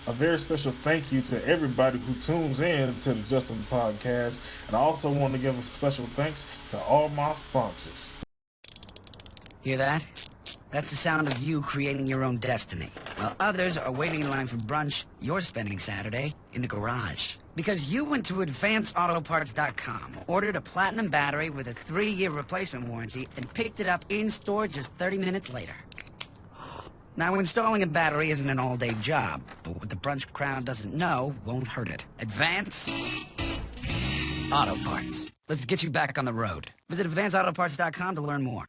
a very special thank you to everybody who tunes in to the Justin Podcast. And I also want to give a special thanks to all my sponsors. Hear that? That's the sound of you creating your own destiny. While others are waiting in line for brunch, you're spending Saturday in the garage. Because you went to AdvancedAutoParts.com, ordered a platinum battery with a 3-year replacement warranty, and picked it up in-store just 30 minutes later. Now, installing a battery isn't an all-day job, but what the brunch crowd doesn't know won't hurt it. Advance Auto Parts. Let's get you back on the road. Visit AdvancedAutoParts.com to learn more.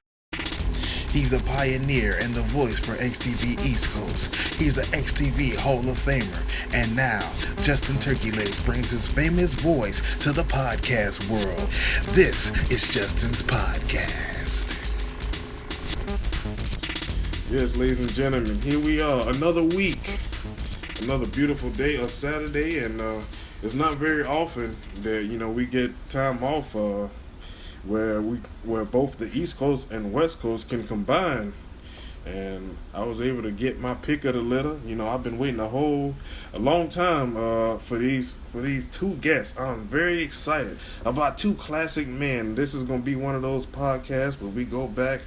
He's a pioneer and the voice for XTV East Coast. He's the XTV Hall of Famer. And now, Justin Turkey Legs brings his famous voice to the podcast world. This is Justin's podcast. Yes, ladies and gentlemen, here we are, another week, another beautiful day, a Saturday, and it's not very often that we get time off where both the East Coast and West Coast can combine. And I was able to get my pick of the litter. I've been waiting a long time for these two guests. I'm very excited about two classic men. This is gonna be one of those podcasts where we go back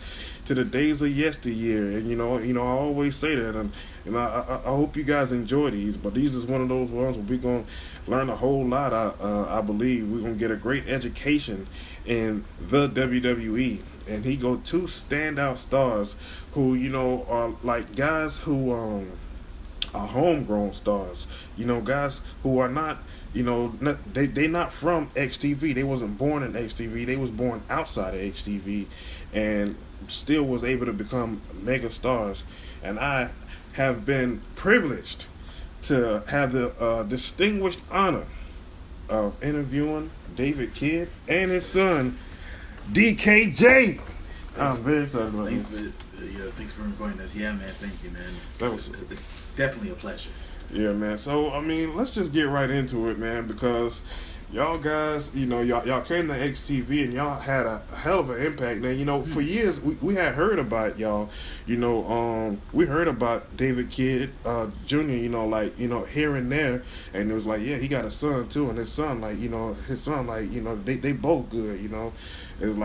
to the days of yesteryear. And I always say that, and I hope you guys enjoy these. But these is one of those ones where we're gonna learn a whole lot. I believe we're gonna get a great education in the WWE. And he go two standout stars who, are like guys who are homegrown stars. Guys who are not, they not from XTV. They wasn't born in XTV. They was born outside of XTV and still was able to become mega stars. And I have been privileged to have the distinguished honor of interviewing David Kidd and his son, DKJ. I'm very excited about this. Thanks for inviting us. Yeah, man. Thank you, man. It's definitely a pleasure. Yeah, man. So, let's just get right into it, man, because y'all guys, y'all came to XTV and y'all had a hell of an impact. Now, for years, we had heard about y'all. We heard about David Kidd Jr., here and there. And it was like, yeah, he got a son, too. And his son, they both good, It's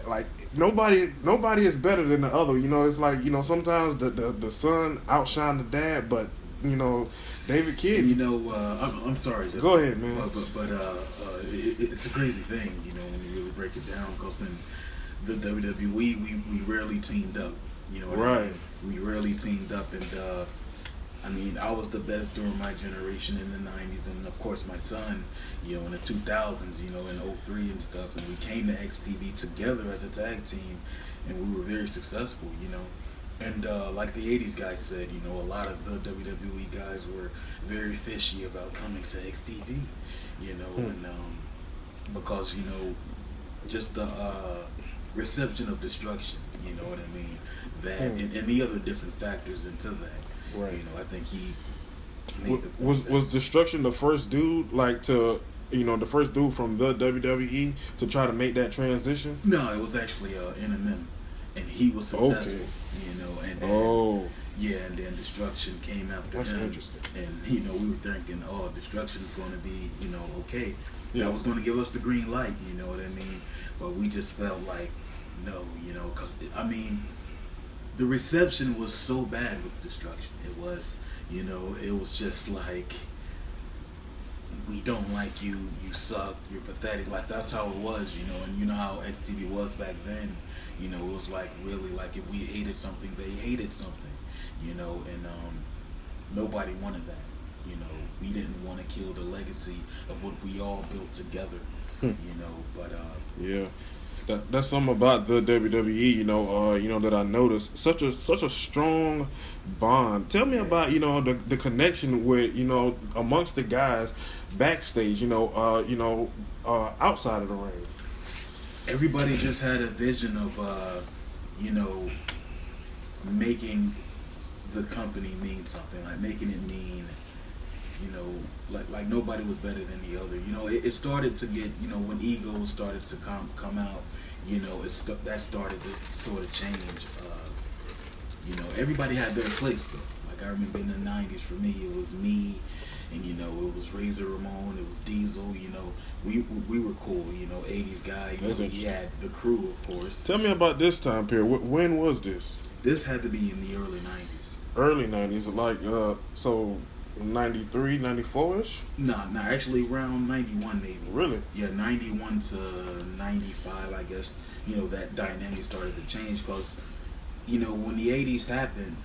like nobody is better than the other. It's like sometimes the son outshine the dad, but David Kidd. And, I'm sorry. Justin, go ahead, man. But it's a crazy thing, when you really break it down. Because in the WWE, we rarely teamed up. Right. We rarely teamed up, and I was the best during my generation in the 90s, and of course my son, in the 2000s, in 03 and stuff, and we came to XTV together as a tag team, and we were very successful, and like the 80s guys said, a lot of the WWE guys were very fishy about coming to XTV, and because, just the reception of destruction, you know what I mean, that, and the other different factors into that. Right. I think he was Destruction the first dude the first dude from the WWE to try to make that transition? No, it was actually NMM, and he was successful. Okay. And then, yeah, and then Destruction came after That's him. Interesting. And we were thinking, Destruction's going to be okay. Yeah. That was going to give us the green light. You know what I mean? But we just felt like no, because the reception was so bad with Destruction. It was, it was just like, we don't like you, you suck, you're pathetic. Like, that's how it was, and you know how XTV was back then. It was like, really, like, if we hated something, they hated something, and nobody wanted that. We didn't want to kill the legacy of what we all built together, but yeah. That's something about the WWE, that I noticed. Such a strong bond. Tell me about, the connection with, amongst the guys backstage, outside of the ring. Everybody just had a vision of, making the company mean something, like making it mean, like nobody was better than the other. It started to get, when egos started to come out, that started to sort of change. Everybody had their place though. Like I remember in the '90s for me, it was me, and you know, it was Razor Ramon, it was Diesel. You know, we were cool. You know, '80s guy. You know, he had the Crew, of course. Tell me about this time period. When was this? This had to be in the early '90s. Early '90s, like so 93, 94-ish? Nah, actually around 91 maybe. Really? Yeah, 91 to 95, I guess. You know, that dynamic started to change because, you know, when the 80s happened,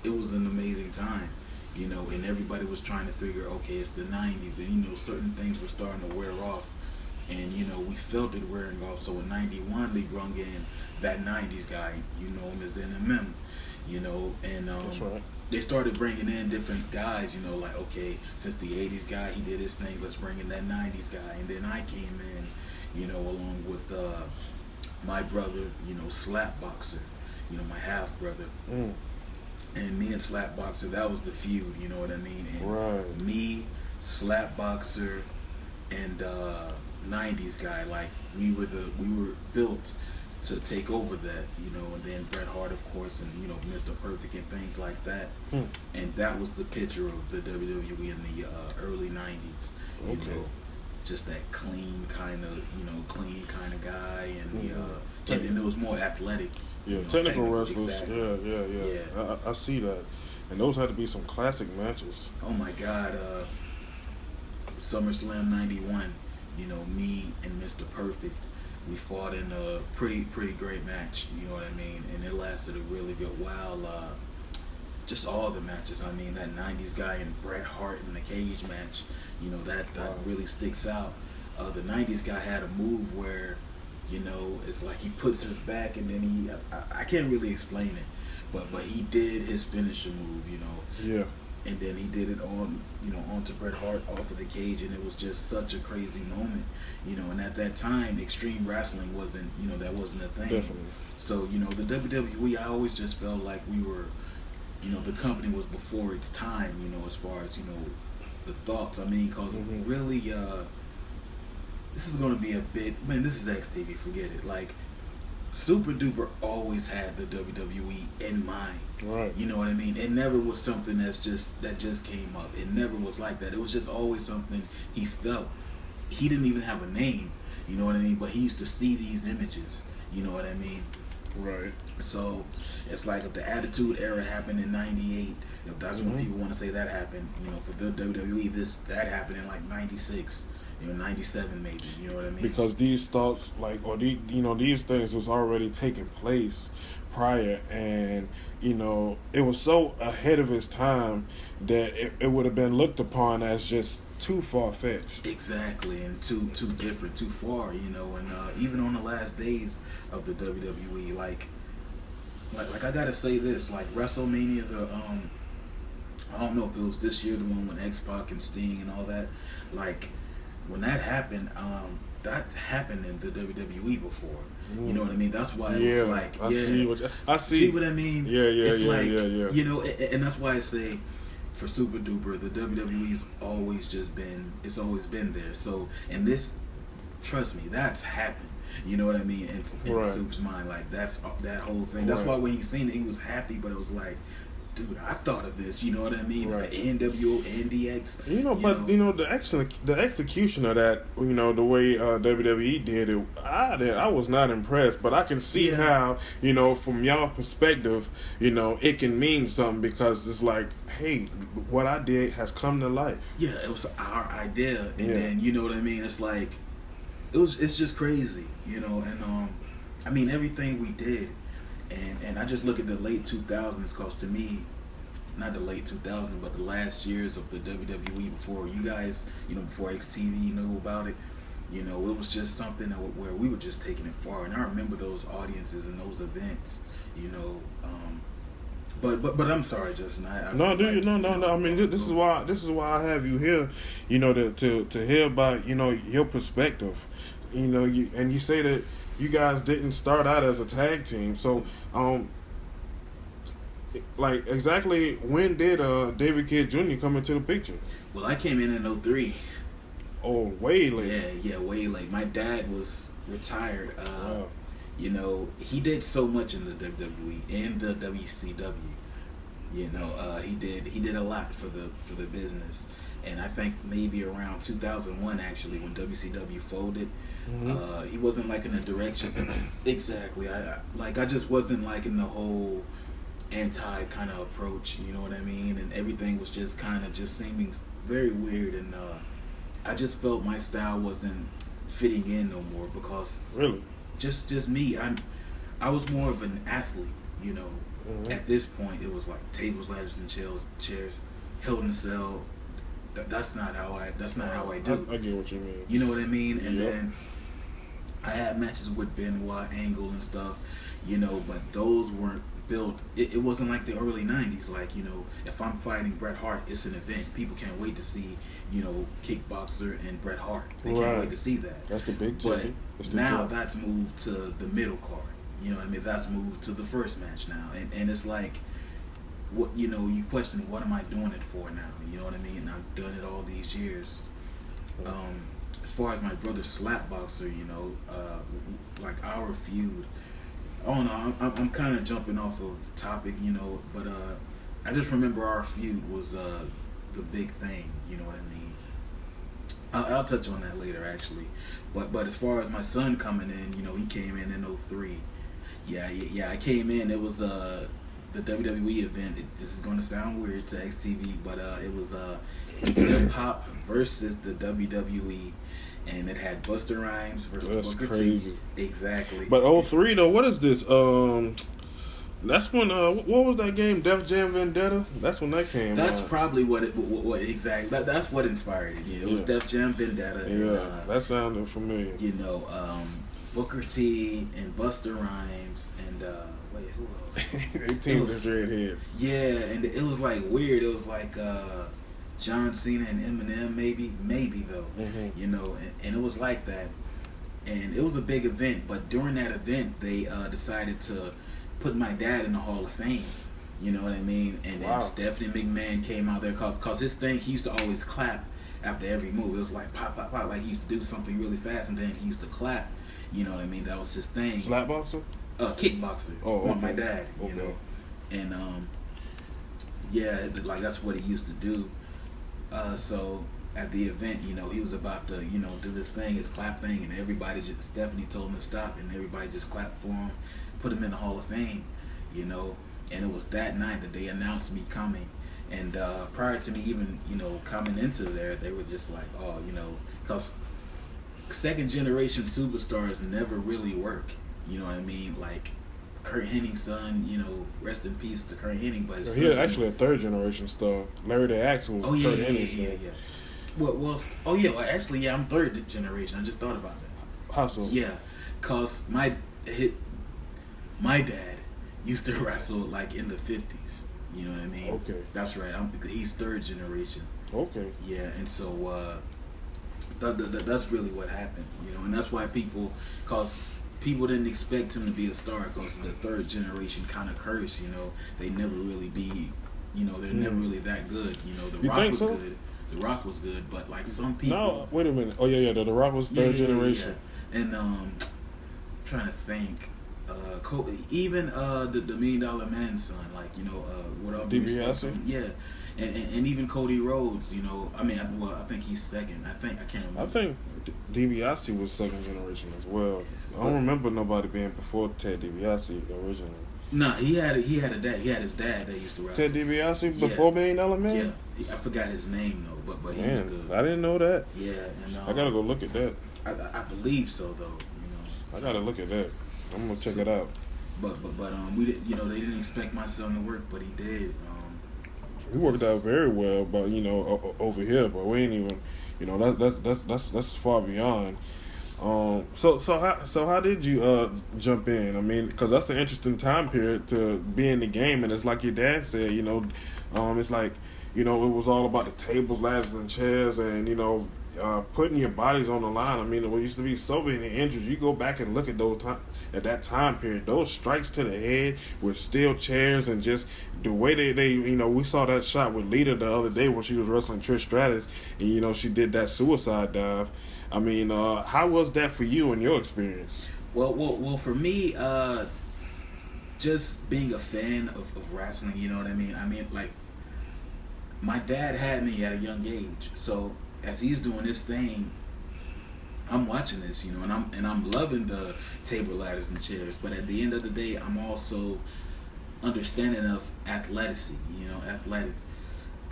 it was an amazing time, you know, and everybody was trying to figure, okay, it's the 90s, and, you know, certain things were starting to wear off, and, you know, we felt it wearing off. So in 91, they brung in that 90s guy, you know him as NMM, you know, and That's right. they started bringing in different guys, you know, like, okay, since the 80s guy, he did his thing, let's bring in that 90s guy. And then I came in, you know, along with my brother, you know, Slapboxer, you know, my half-brother. And me and Slapboxer, that was the feud, you know what I mean? And Right. me, Slapboxer, and 90s guy, like, we were built to take over that, you know, and then Bret Hart, of course, and, you know, Mr. Perfect and things like that. And that was the picture of the WWE in the early 90s. You Okay. know, just that clean kind of guy, and and it was more athletic. Yeah, you know, technical wrestlers. exactly. Yeah. I see that. And those had to be some classic matches. Oh my God, SummerSlam '91. You know, me and Mr. Perfect, we fought in a pretty great match. You know what I mean? And it lasted a really good while. Just all the matches. I mean, that '90s guy and Bret Hart in the cage match. You know, that really sticks out. The '90s guy had a move where, you know, it's like he puts his back and then I can't really explain it, but he did his finisher move. You know. Yeah. And then he did it on, you know, onto Bret Hart off of the cage, and it was just such a crazy moment, you know. And at that time, Extreme Wrestling wasn't, you know, that wasn't a thing. Definitely. So, you know, the WWE, I always just felt like we were, you know, the company was before its time, you know, as far as, you know, the thoughts. I mean, because really, this is going to be a bit, man, this is XTV, forget it. Like, Super Duper always had the WWE in mind. Right. You know what I mean? It never was something that just came up. It never was like that. It was just always something he felt. He didn't even have a name. You know what I mean? But he used to see these images. You know what I mean? Right. So it's like if the Attitude Era happened in '98, if that's when people want to say that happened, you know, for the WWE, that happened in like '96. You know, '97 maybe. You know what I mean? Because these thoughts, like, or these things was already taking place prior, and you know, it was so ahead of its time that it would have been looked upon as just too far-fetched. Exactly, and too different, too far, you know. And even on the last days of the WWE, like I gotta say this, like WrestleMania, I don't know if it was this year, the one with X-Pac and Sting and all that, like when that happened in the WWE before. You know what I mean? That's why it was like, I see. See what I mean? Yeah. You know, and that's why I say for Super Duper, the WWE's always always been there. So, and this, trust me, that's happened. You know what I mean? In Soup's mind, like that whole thing. That's why when he seen it, he was happy, but it was like, dude, I thought of this. You know what I mean? Right. The NWO, NDX. The execution of that, you know, the way WWE did it, I was not impressed. But I can see how, you know, from y'all perspective, you know, it can mean something because it's like, hey, what I did has come to life. Yeah, it was our idea, and then you know what I mean. It's like, it's just crazy, you know. And I mean, everything we did. And I just look at the late 2000s, because to me, not the late 2000s, but the last years of the WWE before you guys, you know, before XTV knew about it, you know, it was just something where we were just taking it far. And I remember those audiences and those events, you know. But I'm sorry, Justin. No. I mean, this is why I have you here, you know, to hear about, you know, your perspective, you know, you say that you guys didn't start out as a tag team. So, like, exactly when did David Kidd Jr. come into the picture? Well, I came in 2003. Oh, way late. Yeah, way late. My dad was retired. Wow. You know, he did so much in the WWE and the WCW. You know, he did a lot for the business, and I think maybe around 2001 actually when WCW folded, he wasn't like in the direction exactly. I just wasn't like in the whole anti kind of approach. You know what I mean? And everything was just kind of just seeming very weird, and I just felt my style wasn't fitting in no more because Really? just me. I was more of an athlete, you know. At this point, it was like tables, ladders, and chairs, Hell in a Cell. That's not how I do. I get what you mean. You know what I mean? And Yep. then I had matches with Benoit, Angle, and stuff, you know, but those weren't built. It wasn't like the early '90s. Like, you know, if I'm fighting Bret Hart, it's an event. People can't wait to see, you know, Kickboxer and Bret Hart. They can't Right. wait to see that. That's the big But ticket. That's the now draw. that's moved to the middle card. You know what I mean? That's moved to the first match now. And it's like, what, you know, you question, what am I doing it for now? You know what I mean? And I've done it all these years. As far as my brother Slapboxer, you know, like our feud, I don't know, I'm kind of jumping off of topic, you know, but I just remember our feud was the big thing, you know what I mean? I'll touch on that later, actually. But as far as my son coming in, you know, he came in 03. Yeah, I came in. It was the WWE event. This is going to sound weird to XTV, but it was Hip Hop versus the WWE, and it had Busta Rhymes versus That's Booker crazy. T. Exactly. But 03 though, what is this? That's when what was that game? Def Jam Vendetta. That's when that came. That's out. probably what exactly. That's what inspired it. Yeah, it was Yeah. Def Jam Vendetta. Yeah, And, that sounded familiar. you know, Booker T and Busta Rhymes and wait, who else? 18 was- Dreadheads. Yeah, and it was like weird. It was like John Cena and Eminem, maybe though. You know, and it was like that, and it was a big event. But during that event, they decided to put my dad in the Hall of Fame. You know what I mean? And Wow. then Stephanie McMahon came out there cause his thing. He used to always clap after every move. It was like pop, pop, pop. Like he used to do something really fast, and then he used to clap. You know what I mean? That was his thing. Slapboxer? Kickboxer. Oh, okay. My dad. Okay. You know, and yeah, like that's what he used to do. So at the event, you know, he was about to, you know, do this thing, his clap thing, and everybody just, Stephanie told him to stop, and everybody just clapped for him, put him in the Hall of Fame, you know. And it was that night that they announced me coming. And prior to me even, you know, coming into there, they were just like, oh, you know, because second generation superstars never really work. You know what I mean? Like Kurt Hennig's son, you know, rest in peace to Kurt Hennig. But his He son, actually a third generation star. Larry the Axe was oh yeah, Kurt yeah, Hennig's yeah, son. yeah. Well, actually, yeah, I'm third generation. I just thought about that. How so? Yeah, cause my dad used to wrestle like in the 50s. You know what I mean? Okay. That's right. He's third generation. Okay. Yeah, and so that's really what happened, you know, and that's why cause people didn't expect him to be a star, cause the third generation kind of curse, you know, they never really be, you know, they're never really that good, you know. The You Rock think was so? good, The Rock was good, but like some people. No, wait a minute. Oh yeah, The Rock was third generation. Yeah. And trying to think. Even the $1 Million Man son, like, you know, what all due respect DiBiase? to him, yeah, and even Cody Rhodes, you know, I mean, I think he's second. I can't remember. I think DiBiase was second generation as well. I don't remember nobody being before Ted DiBiase originally. No, he had a dad. He had his dad that used to wrestle. Ted DiBiase Yeah. before $1 Million Man? Yeah, I forgot his name though, but he was Man, good. I didn't know that. Yeah, and I gotta go look at that. I believe so though, you know. I gotta look at that. I'm gonna check So- it out. But we didn't, you know, they didn't expect my son to work, but he did. He worked out very well, but you know, over here, but we ain't even, you know, that's far beyond. So how did you jump in? I mean, because that's an interesting time period to be in the game, and it's like your dad said, you know, it's like, you know, it was all about the tables, ladders, and chairs, and you know, putting your bodies on the line. I mean, there used to be so many injuries. You go back and look at at that time period, those strikes to the head with steel chairs, and just the way they you know, we saw that shot with Lita the other day when she was wrestling Trish Stratus, and you know, she did that suicide dive. I mean, how was that for you and your experience? Well, for me, just being a fan of wrestling, you know what I mean? I mean, like, my dad had me at a young age, so as he's doing this thing, I'm watching this, you know, and I'm loving the table, ladders, and chairs. But at the end of the day, I'm also understanding of athletics, you know,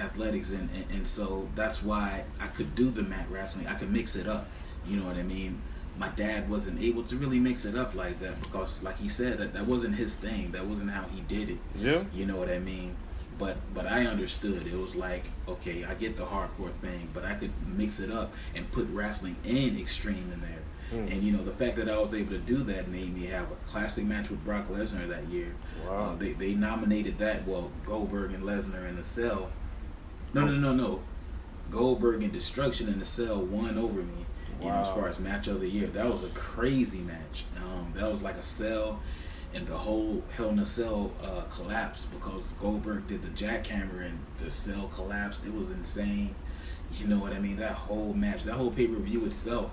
athletics, and so that's why I could do the mat wrestling. I could mix it up, you know what I mean? My dad wasn't able to really mix it up like that because, like he said, that wasn't his thing. That wasn't how he did it. Yeah. You know what I mean? But I understood. It was like, okay, I get the hardcore thing, but I could mix it up and put wrestling and extreme in there. And you know, the fact that I was able to do that made me have a classic match with Brock Lesnar that year. Wow. They nominated that. Well, Goldberg and Lesnar in the Cell. No. Goldberg and Destruction in the Cell won over me. You know, as far as match of the year, that was a crazy match. That was like a Cell, and the whole Hell in a Cell collapsed because Goldberg did the jackhammer and the Cell collapsed. It was insane. You know what I mean? That whole match, that whole pay-per-view itself.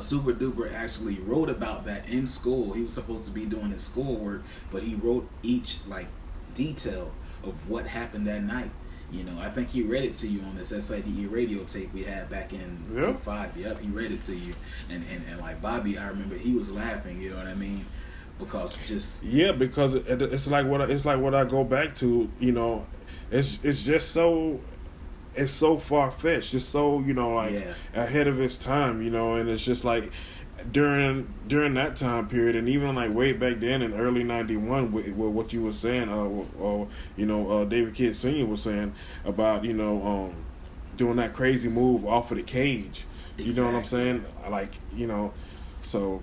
Super Duper actually wrote about that in school. He was supposed to be doing his schoolwork, but he wrote each like detail of what happened that night. You know, I think he read it to you on this SIDE radio tape we had back in 05. Yep, he read it to you. And like Bobby, I remember he was laughing, you know what I mean? Because just... Yeah, because it's like what I go back to, you know, it's just so... It's so far-fetched. It's so, you know, like ahead of its time, you know, and it's just like during that time period, and even like way back then in early '91, with what you were saying, you know, David Kidd Sr. was saying about, you know, doing that crazy move off of the cage. You know what I'm saying? Like, you know, so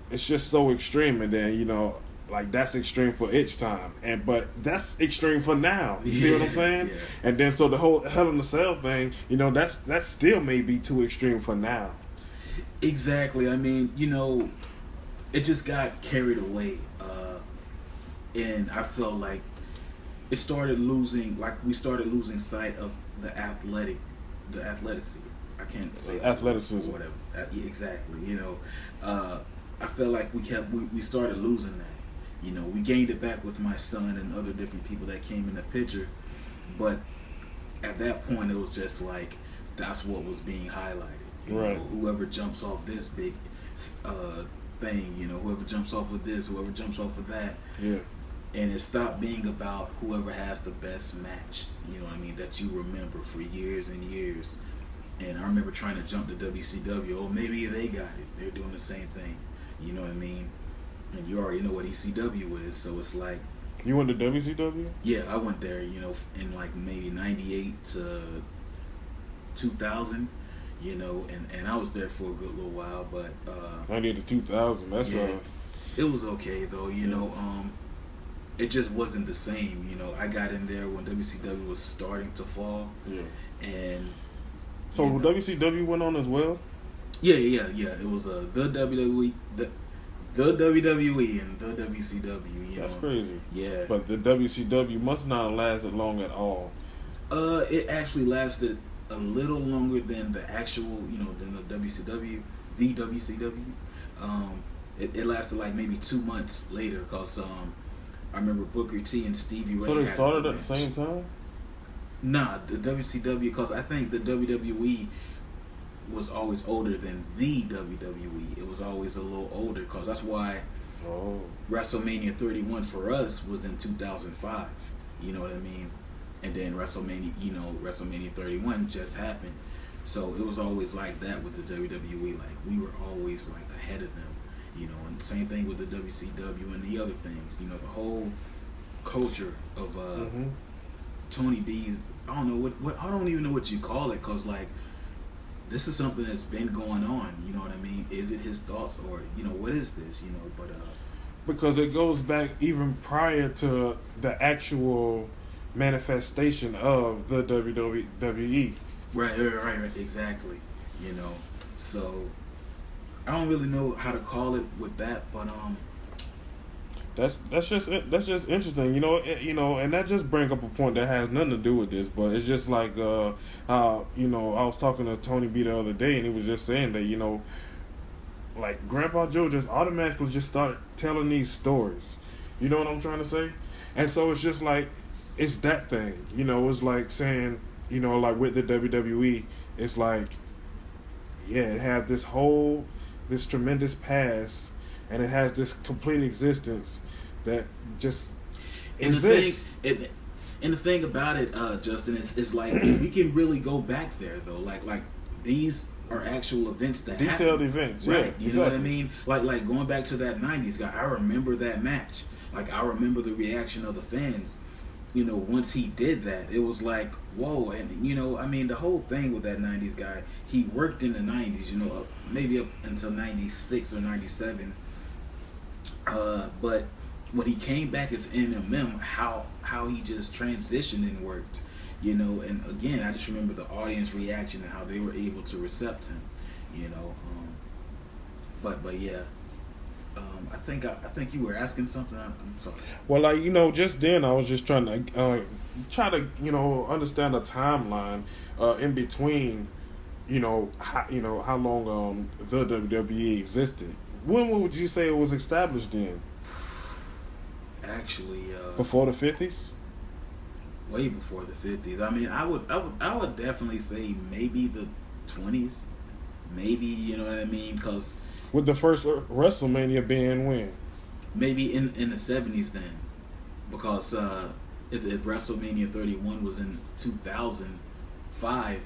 it's just so extreme, and then, you know, like that's extreme for its time, but that's extreme for now. You see what I'm saying? Yeah. And then so the whole Hell in a Cell thing, you know, that still may be too extreme for now. Exactly. I mean, you know, it just got carried away, and I felt like we started losing sight of the athleticism. I can't say athleticism. Or whatever. Exactly. You know, I felt like we started losing that. You know, we gained it back with my son and other different people that came in the picture, but at that point it was just like that's what was being highlighted. You know, whoever jumps off this big thing, you know, whoever jumps off with this, whoever jumps off with that. Yeah. And it stopped being about whoever has the best match, you know what I mean, that you remember for years and years. And I remember trying to jump to WCW. Oh, maybe they got it. They're doing the same thing. You know what I mean? And you already know what ECW is, so it's like... You went to WCW? Yeah, I went there, you know, in like maybe 98 to 2000, you know, and I was there for a good little while, but... 98 to 2000, that's It was okay, though, you know, it just wasn't the same, you know. I got in there when WCW was starting to fall, and... So WCW went on as well? Yeah. It was the WWE, the WWE and the WCW. That's crazy. Yeah. But the WCW must not have lasted long at all. It actually lasted a little longer than the actual, you know, than the WCW, the WCW. It lasted like maybe 2 months later because I remember Booker T and Stevie Ray. So they started at the same time? Nah, the WCW, because I think the WWE was always older than the WWE. It was always a little older because that's why WrestleMania 31 for us was in 2005. You know what I mean? And then WrestleMania 31 just happened. So it was always like that with the WWE. Like we were always like ahead of them. You know, and same thing with the WCW and the other things. You know, the whole culture of Tony B's. I don't know what I don't even know what you call it, cause like this is something that's been going on. You know what I mean? Is it his thoughts, or you know, what is this? You know, but because it goes back even prior to the actual manifestation of the WWE. Right, exactly. You know, so I don't really know how to call it with that, but That's just interesting, you know, and that just brings up a point that has nothing to do with this, but it's just like how, you know, I was talking to Tony B the other day, and he was just saying that, you know, like Grandpa Joe just automatically just started telling these stories, You know what I'm trying to say? And so it's just like, it's that thing. You know, it's like saying, you know, like with the WWE, it's like, yeah, it had this tremendous past, and it has this complete existence that just exists. And the thing about it, Justin, is like we can really go back there though. Like these are actual events that Detailed happen. events, right? yeah, You exactly. know what I mean? Like going back to that '90s guy, I remember that match. Like I remember the reaction of the fans. You know, once he did that, it was like, whoa. And you know, I mean, the whole thing with that '90s guy, he worked in the '90s. You know, maybe up until '96 or '97. But when he came back as MMM, how he just transitioned and worked, you know. And again, I just remember the audience reaction and how they were able to accept him, you know. But yeah, I think you were asking something. I'm sorry. Well, like, you know, just then I was just trying to you know, understand the timeline in between, you know, how long the WWE existed. When would you say it was established in? Actually, Before the 50s? way before the 50s. I mean, I would definitely say maybe the 20s, maybe, you know what I mean? Because With the first WrestleMania being when? maybe in the 70s then, because if WrestleMania 31 was in 2005,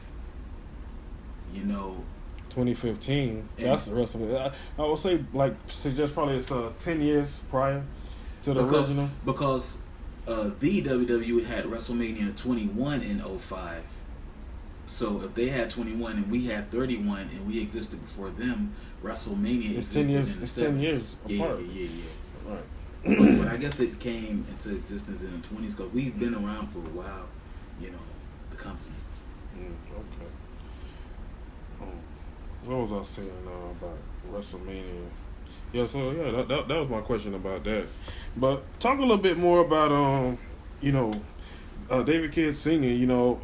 you know. 2015. That's the WrestleMania. I would say, like, suggest probably it's 10 years prior to the original. Because the WWE had WrestleMania 21 in 05. So if they had 21 and we had 31 and we existed before them, WrestleMania It's existed 10 years. in the It's 70s. 10 years apart. Yeah. Right. But I guess it came into existence in the 20s because we've been around for a while, you know, the company. Okay. What was I saying about WrestleMania? Yeah, so yeah, that was my question about that. But talk a little bit more about you know, David Kidd Sr. You know,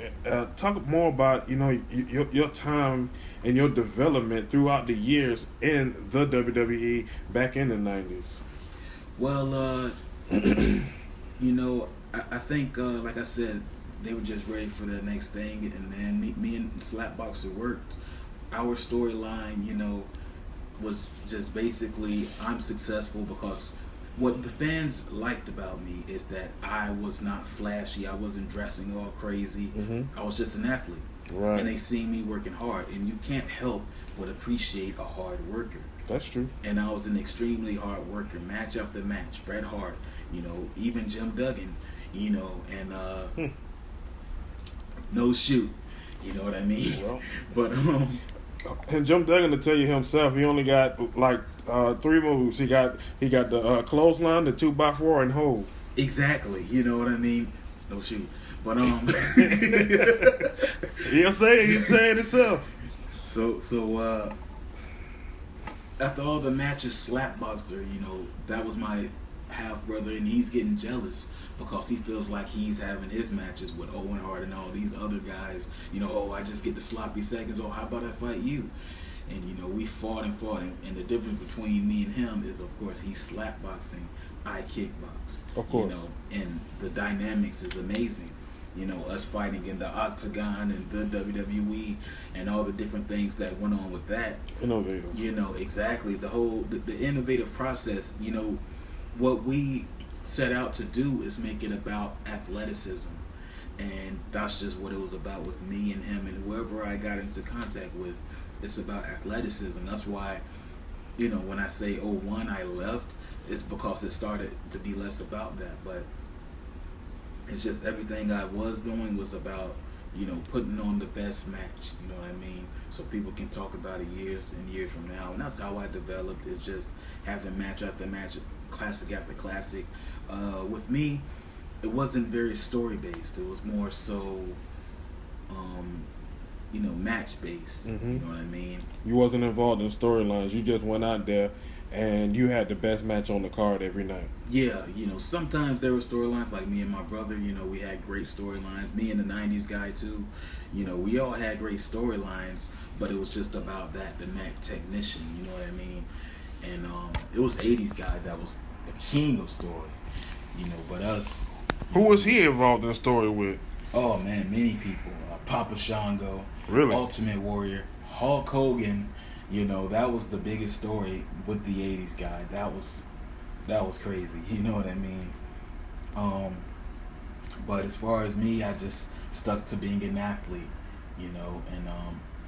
talk more about, you know, your time and your development throughout the years in the WWE back in the 90s. Well, you know, I think, like I said, they were just ready for the next thing, and then me and Slapboxer worked. Our storyline, you know, was just basically I'm successful because what the fans liked about me is that I was not flashy. I wasn't dressing all crazy. Mm-hmm. I was just an athlete. Right. And they see me working hard, and you can't help but appreciate a hard worker. That's true. And I was an extremely hard worker, match after match, Bret Hart, you know, even Jim Duggan, you know, and no shoot, you know what I mean? Well. But And Jim Duggan, to tell you himself, he only got like 3 moves. He got the clothesline, the 2x4, and hold. exactly, you know what I mean? No shoot. But He'll say it himself. So after all the matches, Slapboxer, you know, that was my half brother, and he's getting jealous because he feels like he's having his matches with Owen Hart and all these other guys. You know, oh, I just get the sloppy seconds. Oh, how about I fight you? And you know, we fought, and the difference between me and him is, of course, he's slapboxing, I kickbox. Of course. You know, and the dynamics is amazing. You know, us fighting in the octagon and the WWE and all the different things that went on with that. Innovative. You know, exactly. The innovative process, you know, what we set out to do is make it about athleticism. And that's just what it was about with me and him and whoever I got into contact with. It's about athleticism. That's why, you know, when I say 01 I left, it's because it started to be less about that. But it's just everything I was doing was about, you know, putting on the best match, you know what I mean? So people can talk about it years and years from now. And that's how I developed, is just having match after match, classic after classic. With me, it wasn't very story based. It was more so, you know, match based. Mm-hmm. You know what I mean? You wasn't involved in storylines. You just went out there and you had the best match on the card every night. Yeah, you know, sometimes there were storylines, like me and my brother, you know, we had great storylines. Me and the 90s guy, too. You know, we all had great storylines, but it was just about that, the Mac technician, you know what I mean? And it was 80s guy that was the king of story. you know. But us, Who was he involved in the story with? oh man, many people. Papa Shango, Really? Ultimate Warrior, Hulk Hogan. You know, that was the biggest story with the '80s guy. That was crazy. You know what I mean? But as far as me, I just stuck to being an athlete. You know, and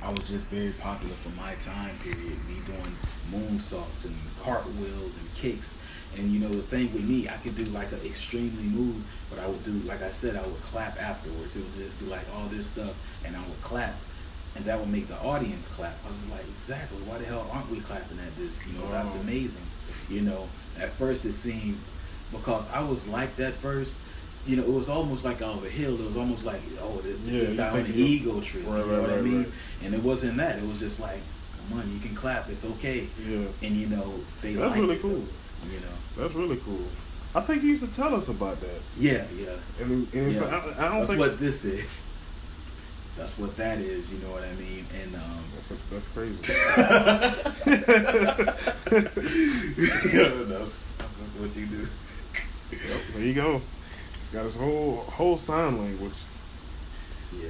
I was just very popular for my time period. Me doing moonsaults and cartwheels and kicks. And you know the thing with me, I could do like an extremely move, but I would do, like I said, I would clap afterwards. It would just be like all this stuff, and I would clap, and that would make the audience clap. I was just like, exactly, why the hell aren't we clapping at this? You know, that's amazing. You know, at first it seemed, because I was like that first, you know, it was almost like I was a heel. It was almost like, oh, this guy on an ego trip. Right, you know what I mean? right. And it wasn't that. It was just like, come on, you can clap. It's okay. Yeah. And you know, they That's liked really it, cool. though, you know. That's really cool. I think he used to tell us about that. Yeah. And Yeah. I don't That's think what this is. That's what that is. You know what I mean? And that's crazy. yeah, that's what you do. Yep, there you go. He's got his whole sign language. Yeah.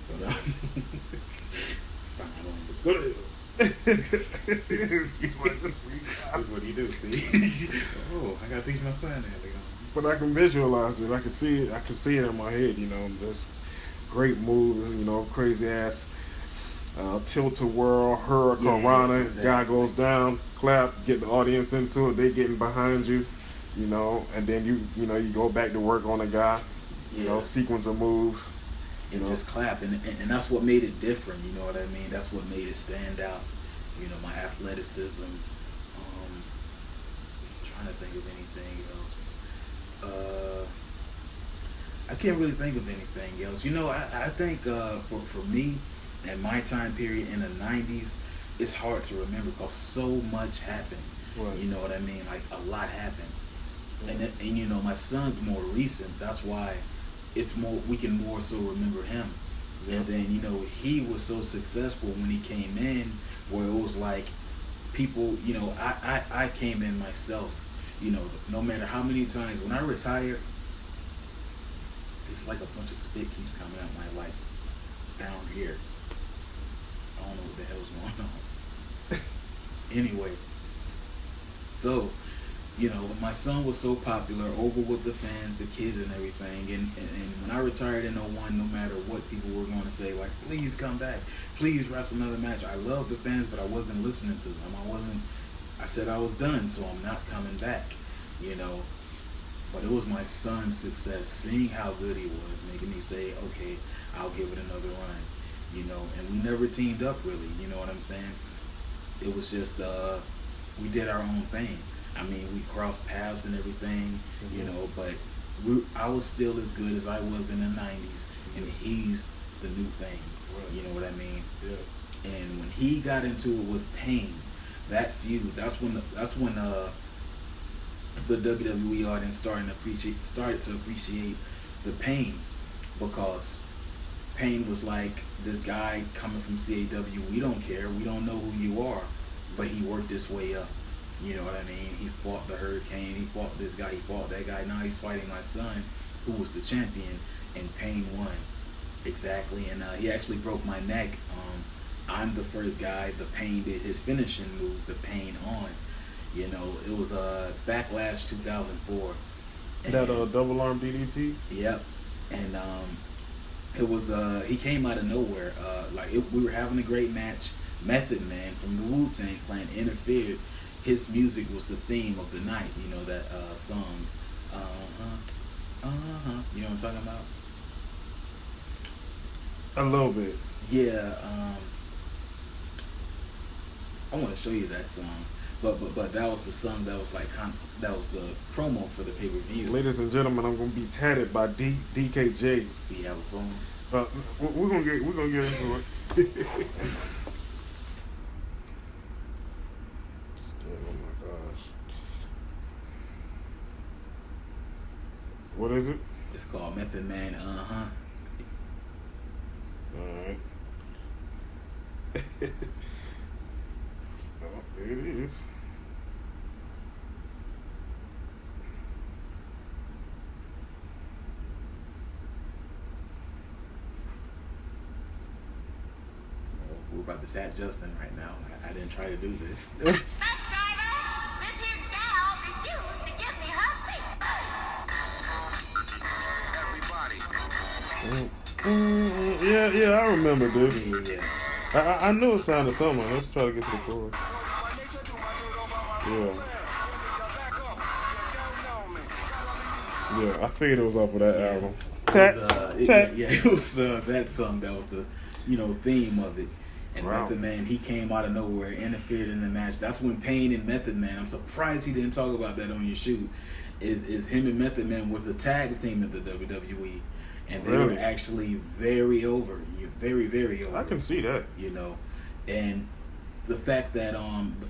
But, sign language. Go to hell. That's what you do, see? Oh, I gotta teach my sign language. But I can visualize it. I can see it. I can see it in my head. You know, this great moves. You know, crazy ass tilt-a-whirl, hurricane rana. Exactly. Guy goes down, clap, get the audience into it. They getting behind you. You know, and then you go back to work on a guy. You know, sequence of moves. And just clap, and that's what made it different. You know what I mean? That's what made it stand out. You know, my athleticism. Trying to think of anything else. I can't really think of anything else. You know, I think for me and my time period in the '90s, it's hard to remember because so much happened. Right. You know what I mean? Like a lot happened, and you know, my son's more recent. That's why it's more, we can more so remember him. Yeah. And then, you know, he was so successful when he came in, where it was like people, you know, I came in myself, you know, no matter how many times when I retired, it's like a bunch of spit keeps coming out my, like, down here. I don't know what the hell's going on. Anyway, so, you know, my son was so popular over with the fans, the kids and everything. And when I retired in '01, no matter what people were going to say, like, please come back, please wrestle another match. I love the fans, but I wasn't listening to them. I said I was done, so I'm not coming back, you know. But it was my son's success, seeing how good he was, making me say, okay, I'll give it another run, you know. And we never teamed up really, you know what I'm saying? It was just, we did our own thing. I mean, we crossed paths and everything, you know, but I was still as good as I was in the '90s, and he's the new thing. Right. You know what I mean? Yeah. And when he got into it with Pain, that feud, that's when the WWE audience started to appreciate the Pain, because Pain was like this guy coming from CAW. We don't care. We don't know who you are, but he worked his way up. You know what I mean? He fought the Hurricane. He fought this guy. He fought that guy. Now he's fighting my son, who was the champion, and Pain won. Exactly. And he actually broke my neck. I'm the first guy the Pain did his finishing move, the Pain on. You know, it was Backlash 2004. And That double arm DDT. Yep. And it was he came out of nowhere. We were having a great match. Method Man from the Wu-Tang Clan interfered. His music was the theme of the night. You know that song. You know what I'm talking about? A little bit. Yeah. I want to show you that song. But that was the song that was like that was the promo for the pay-per-view. Ladies and gentlemen, I'm gonna be tatted by DKJ. We have a phone. We're gonna get into it. Oh my gosh. What is it? It's called Method Man. Alright. Oh, there it is. about this at Justin right now. I didn't try to do this. Bus driver, this here gal refused to give me her seat. Everybody. Yeah, I remember this. Yeah. I knew it sounded something. Let's try to get to the chorus. Yeah, I figured it was off of that album. It was that song that was the, theme of it. And Wow. Method Man, he came out of nowhere, interfered in the match. That's when Pain and Method Man, I'm surprised he didn't talk about that on your shoot, is him and Method Man was a tag team at the WWE. And they Really? were actually very over. Very, very over. I can see that. And the fact that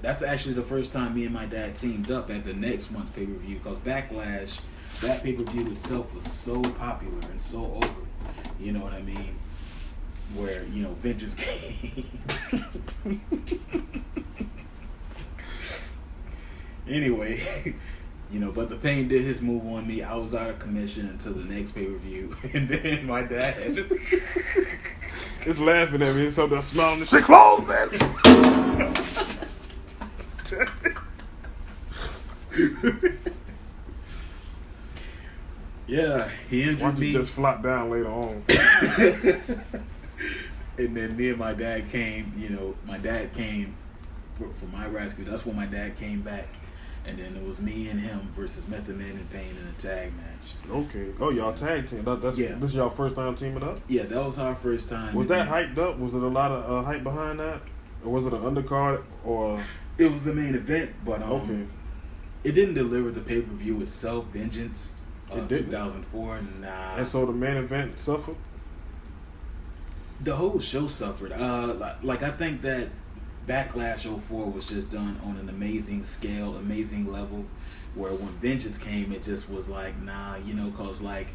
that's actually the first time me and my dad teamed up at the next month's pay-per-view, because Backlash, that pay-per-view itself was so popular and so over, you know what I mean, where Vengeance came. Anyway, but the Pain did his move on me. I was out of commission until the next pay-per-view, and then my dad It's laughing at me. It's something smiling and shit. Close, man. Yeah, he Why injured don't me. you just flop down later on? And then me and my dad came, my dad came for my rescue. That's when my dad came back. And then it was me and him versus Method Man and Pain in a tag match. Okay. Oh, y'all tag team. This is y'all first time teaming up? Yeah, that was our first time. Was that hyped up? Was it a lot of hype behind that? Or was it an undercard? Or It was the main event, but okay. it didn't deliver the pay-per-view itself, Vengeance, It didn't? 2004. Nah. And so the main event suffered? The whole show suffered. Like I think that Backlash 04 was just done on an amazing scale, amazing level, where when Vengeance came, it just was like, nah, cause like,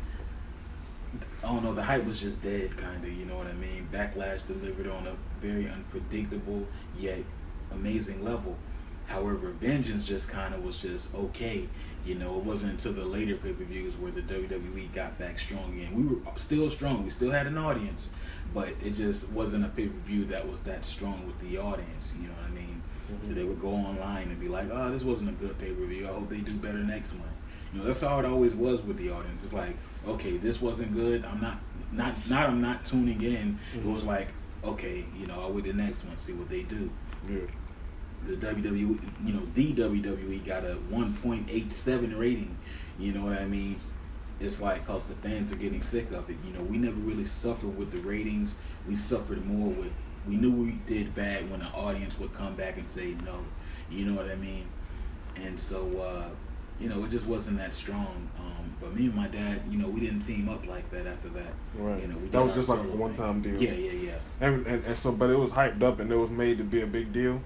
I don't know, the hype was just dead, kind of, you know what I mean? Backlash delivered on a very unpredictable yet amazing level. However, Vengeance just kind of was just okay. It wasn't until the later pay-per-views where the WWE got back strong again. We were still strong. We still had an audience, but it just wasn't a pay-per-view that was that strong with the audience. You know what I mean? Mm-hmm. They would go online and be like, "Oh, this wasn't a good pay-per-view. I hope they do better next month." That's how it always was with the audience. It's like, okay, this wasn't good. I'm not tuning in. Mm-hmm. It was like, okay, I'll wait the next month, see what they do. Yeah. The WWE, the WWE got a 1.87 rating. You know what I mean? It's like, cause the fans are getting sick of it. We never really suffered with the ratings. We suffered more with, we knew we did bad when the audience would come back and say no. You know what I mean? And so, it just wasn't that strong. But me and my dad, we didn't team up like that after that. Right. We That did was our just like a solo one-time thing. deal. Yeah. And so, but it was hyped up and it was made to be a big deal.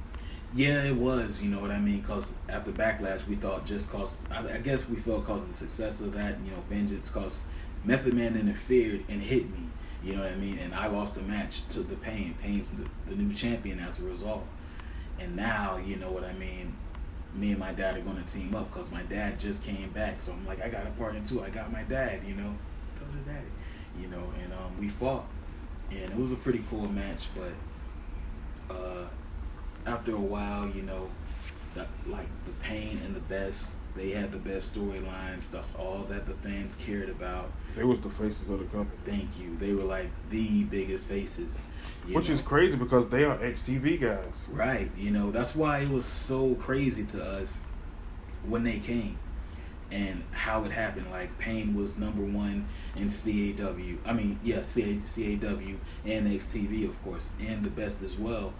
Yeah, it was, you know what I mean? Because after Backlash, we thought just because, I guess we felt because of the success of that, Vengeance, because Method Man interfered and hit me, you know what I mean? And I lost the match to the Pain. Pain's the new champion as a result. And now, you know what I mean? Me and my dad are going to team up because my dad just came back. So I'm like, I got a partner too. I got my dad, Tell the daddy, and we fought. And it was a pretty cool match, but after a while, the Pain and the Best, they had the best storylines. That's all that the fans cared about. They was the faces of the company. Thank you. They were like the biggest faces. Which is crazy because they are XTV guys. Right. That's why it was so crazy to us when they came and how it happened. Like, Pain was #1 in CAW. I mean, yeah, CAW and XTV, of course, and the Best as well,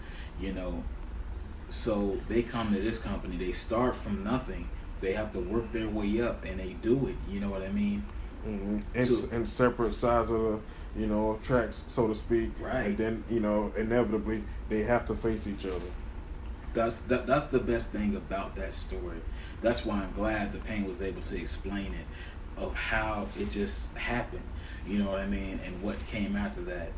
So they come to this company, they start from nothing. They have to work their way up, and they do it. You know what I mean? Mm-hmm. And separate sides of the, tracks, so to speak. Right. And then, inevitably, they have to face each other. That's the best thing about that story. That's why I'm glad the Pain was able to explain it, of how it just happened. You know what I mean? And what came after that.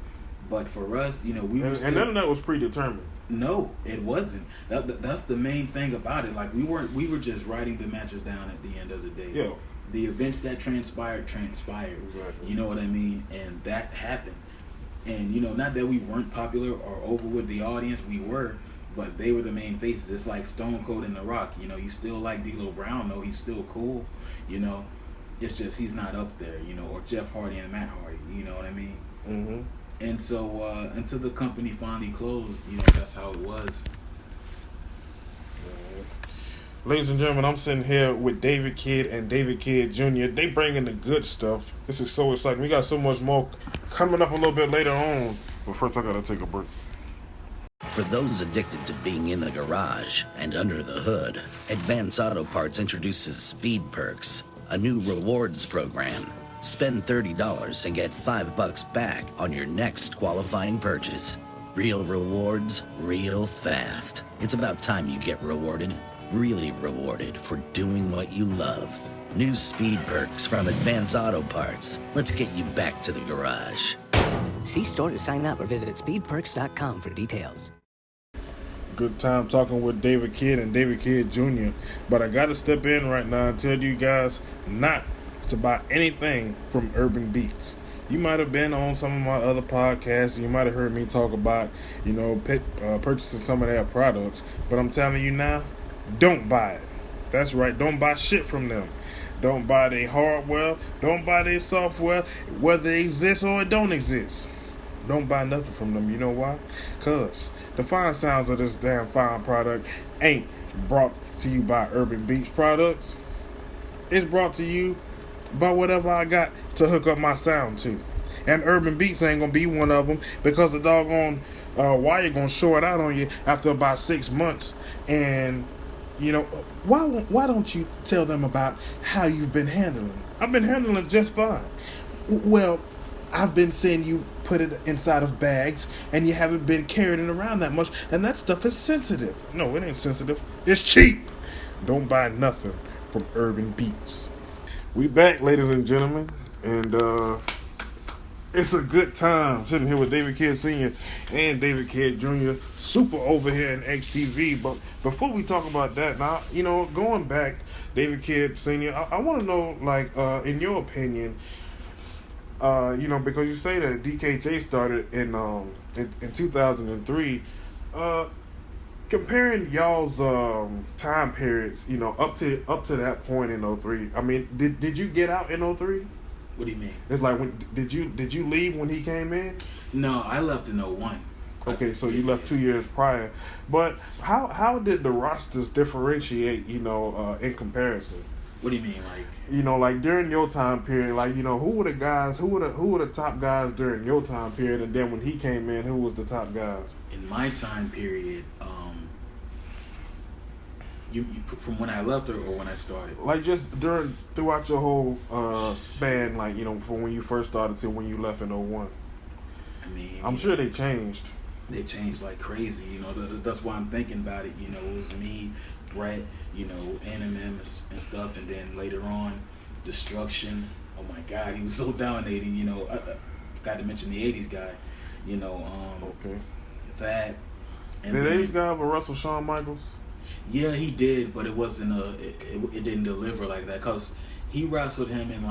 But for us, we were still, and none of that was predetermined. No, it wasn't. That's the main thing about it. Like, we were just writing the matches down at the end of the day. Yeah. The events that transpired. Exactly. You know what I mean? And that happened. And not that we weren't popular or over with the audience, we were, but they were the main faces. It's like Stone Cold and The Rock. You still like D'Lo Brown, though. He's still cool. It's just he's not up there. Or Jeff Hardy and Matt Hardy. You know what I mean? Mm-hmm. And so until the company finally closed, that's how it was. Ladies and gentlemen, I'm sitting here with David Kidd and David Kidd Jr. They bringing the good stuff. This is so exciting. We got so much more coming up a little bit later on. But first, I gotta take a break. For those addicted to being in the garage and under the hood, Advance Auto Parts introduces Speed Perks, a new rewards program. Spend $30 and get $5 back on your next qualifying purchase. Real rewards, real fast. It's about time you get rewarded. Really rewarded for doing what you love. New Speed Perks from Advance Auto Parts. Let's get you back to the garage. See store to sign up or visit speedperks.com for details. Good time talking with David Kidd and David Kidd Jr. But I gotta step in right now and tell you guys not to buy anything from Urban Beats. You might have been on some of my other podcasts. You might have heard me talk about, purchasing some of their products. But I'm telling you now, don't buy it. That's right. Don't buy shit from them. Don't buy their hardware. Don't buy their software, whether it exists or it don't exist. Don't buy nothing from them. You know why? Because the fine sounds of this damn fine product ain't brought to you by Urban Beats products. It's brought to you by whatever I got to hook up my sound to. And Urban Beats ain't going to be one of them, because the doggone wire going to short out on you after about 6 months. And why don't you tell them about how you've been handling? I've been handling just fine. Well, I've been seeing you put it inside of bags, and you haven't been carrying it around that much, and that stuff is sensitive. No, it ain't sensitive. It's cheap. Don't buy nothing from Urban Beats. We back, ladies and gentlemen, and it's a good time sitting here with David Kidd Sr. and David Kidd Jr. Super over here in XTV. But before we talk about that, now, going back, David Kidd Sr., I want to know, in your opinion, because you say that DKJ started in 2003, comparing y'all's time periods, up to that point in 03. I mean, did you get out in 03? What do you mean? It's like, did you leave when he came in? No, I left in 01. Okay, so you left 2 years prior. But how did the rosters differentiate, in comparison? What do you mean, like during your time period, who were the guys, who were the top guys during your time period, and then when he came in, who was the top guys? In my time period, you from when I left or when I started? Like just throughout your whole span, from when you first started to when you left in 01. I mean, I'm sure they changed. They changed like crazy, that's why I'm thinking about it. It was me, Brett, Eminem and stuff, and then later on, Destruction. Oh my God, he was so dominating. I forgot to mention the '80s guy. Okay. That. And did the '80s guy ever wrestle Shawn Michaels? Yeah, he did, but it wasn't it didn't deliver like that, cause he wrestled him in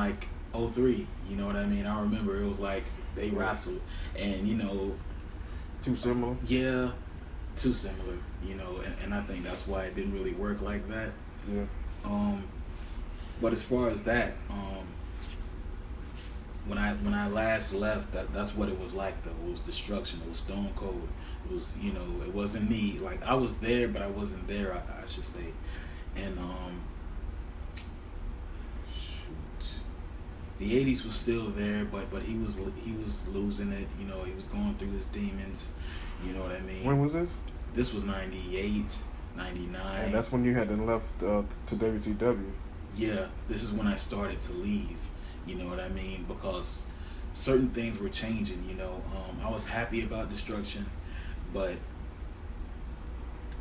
03. You know what I mean? I remember it was like they wrestled, and too similar. Yeah, too similar. And I think that's why it didn't really work like that. Yeah. But as far as that, when I last left, that's what it was like though. It was Destruction. It was Stone Cold. It was it wasn't me. Like I was there, but I wasn't there. I should say. And the '80s was still there, but he was losing it. He was going through his demons. You know what I mean? When was this? This was 98, 99. And that's when you had left to WCW. Yeah, this is when I started to leave. You know what I mean? Because certain things were changing. I was happy about Destruction, but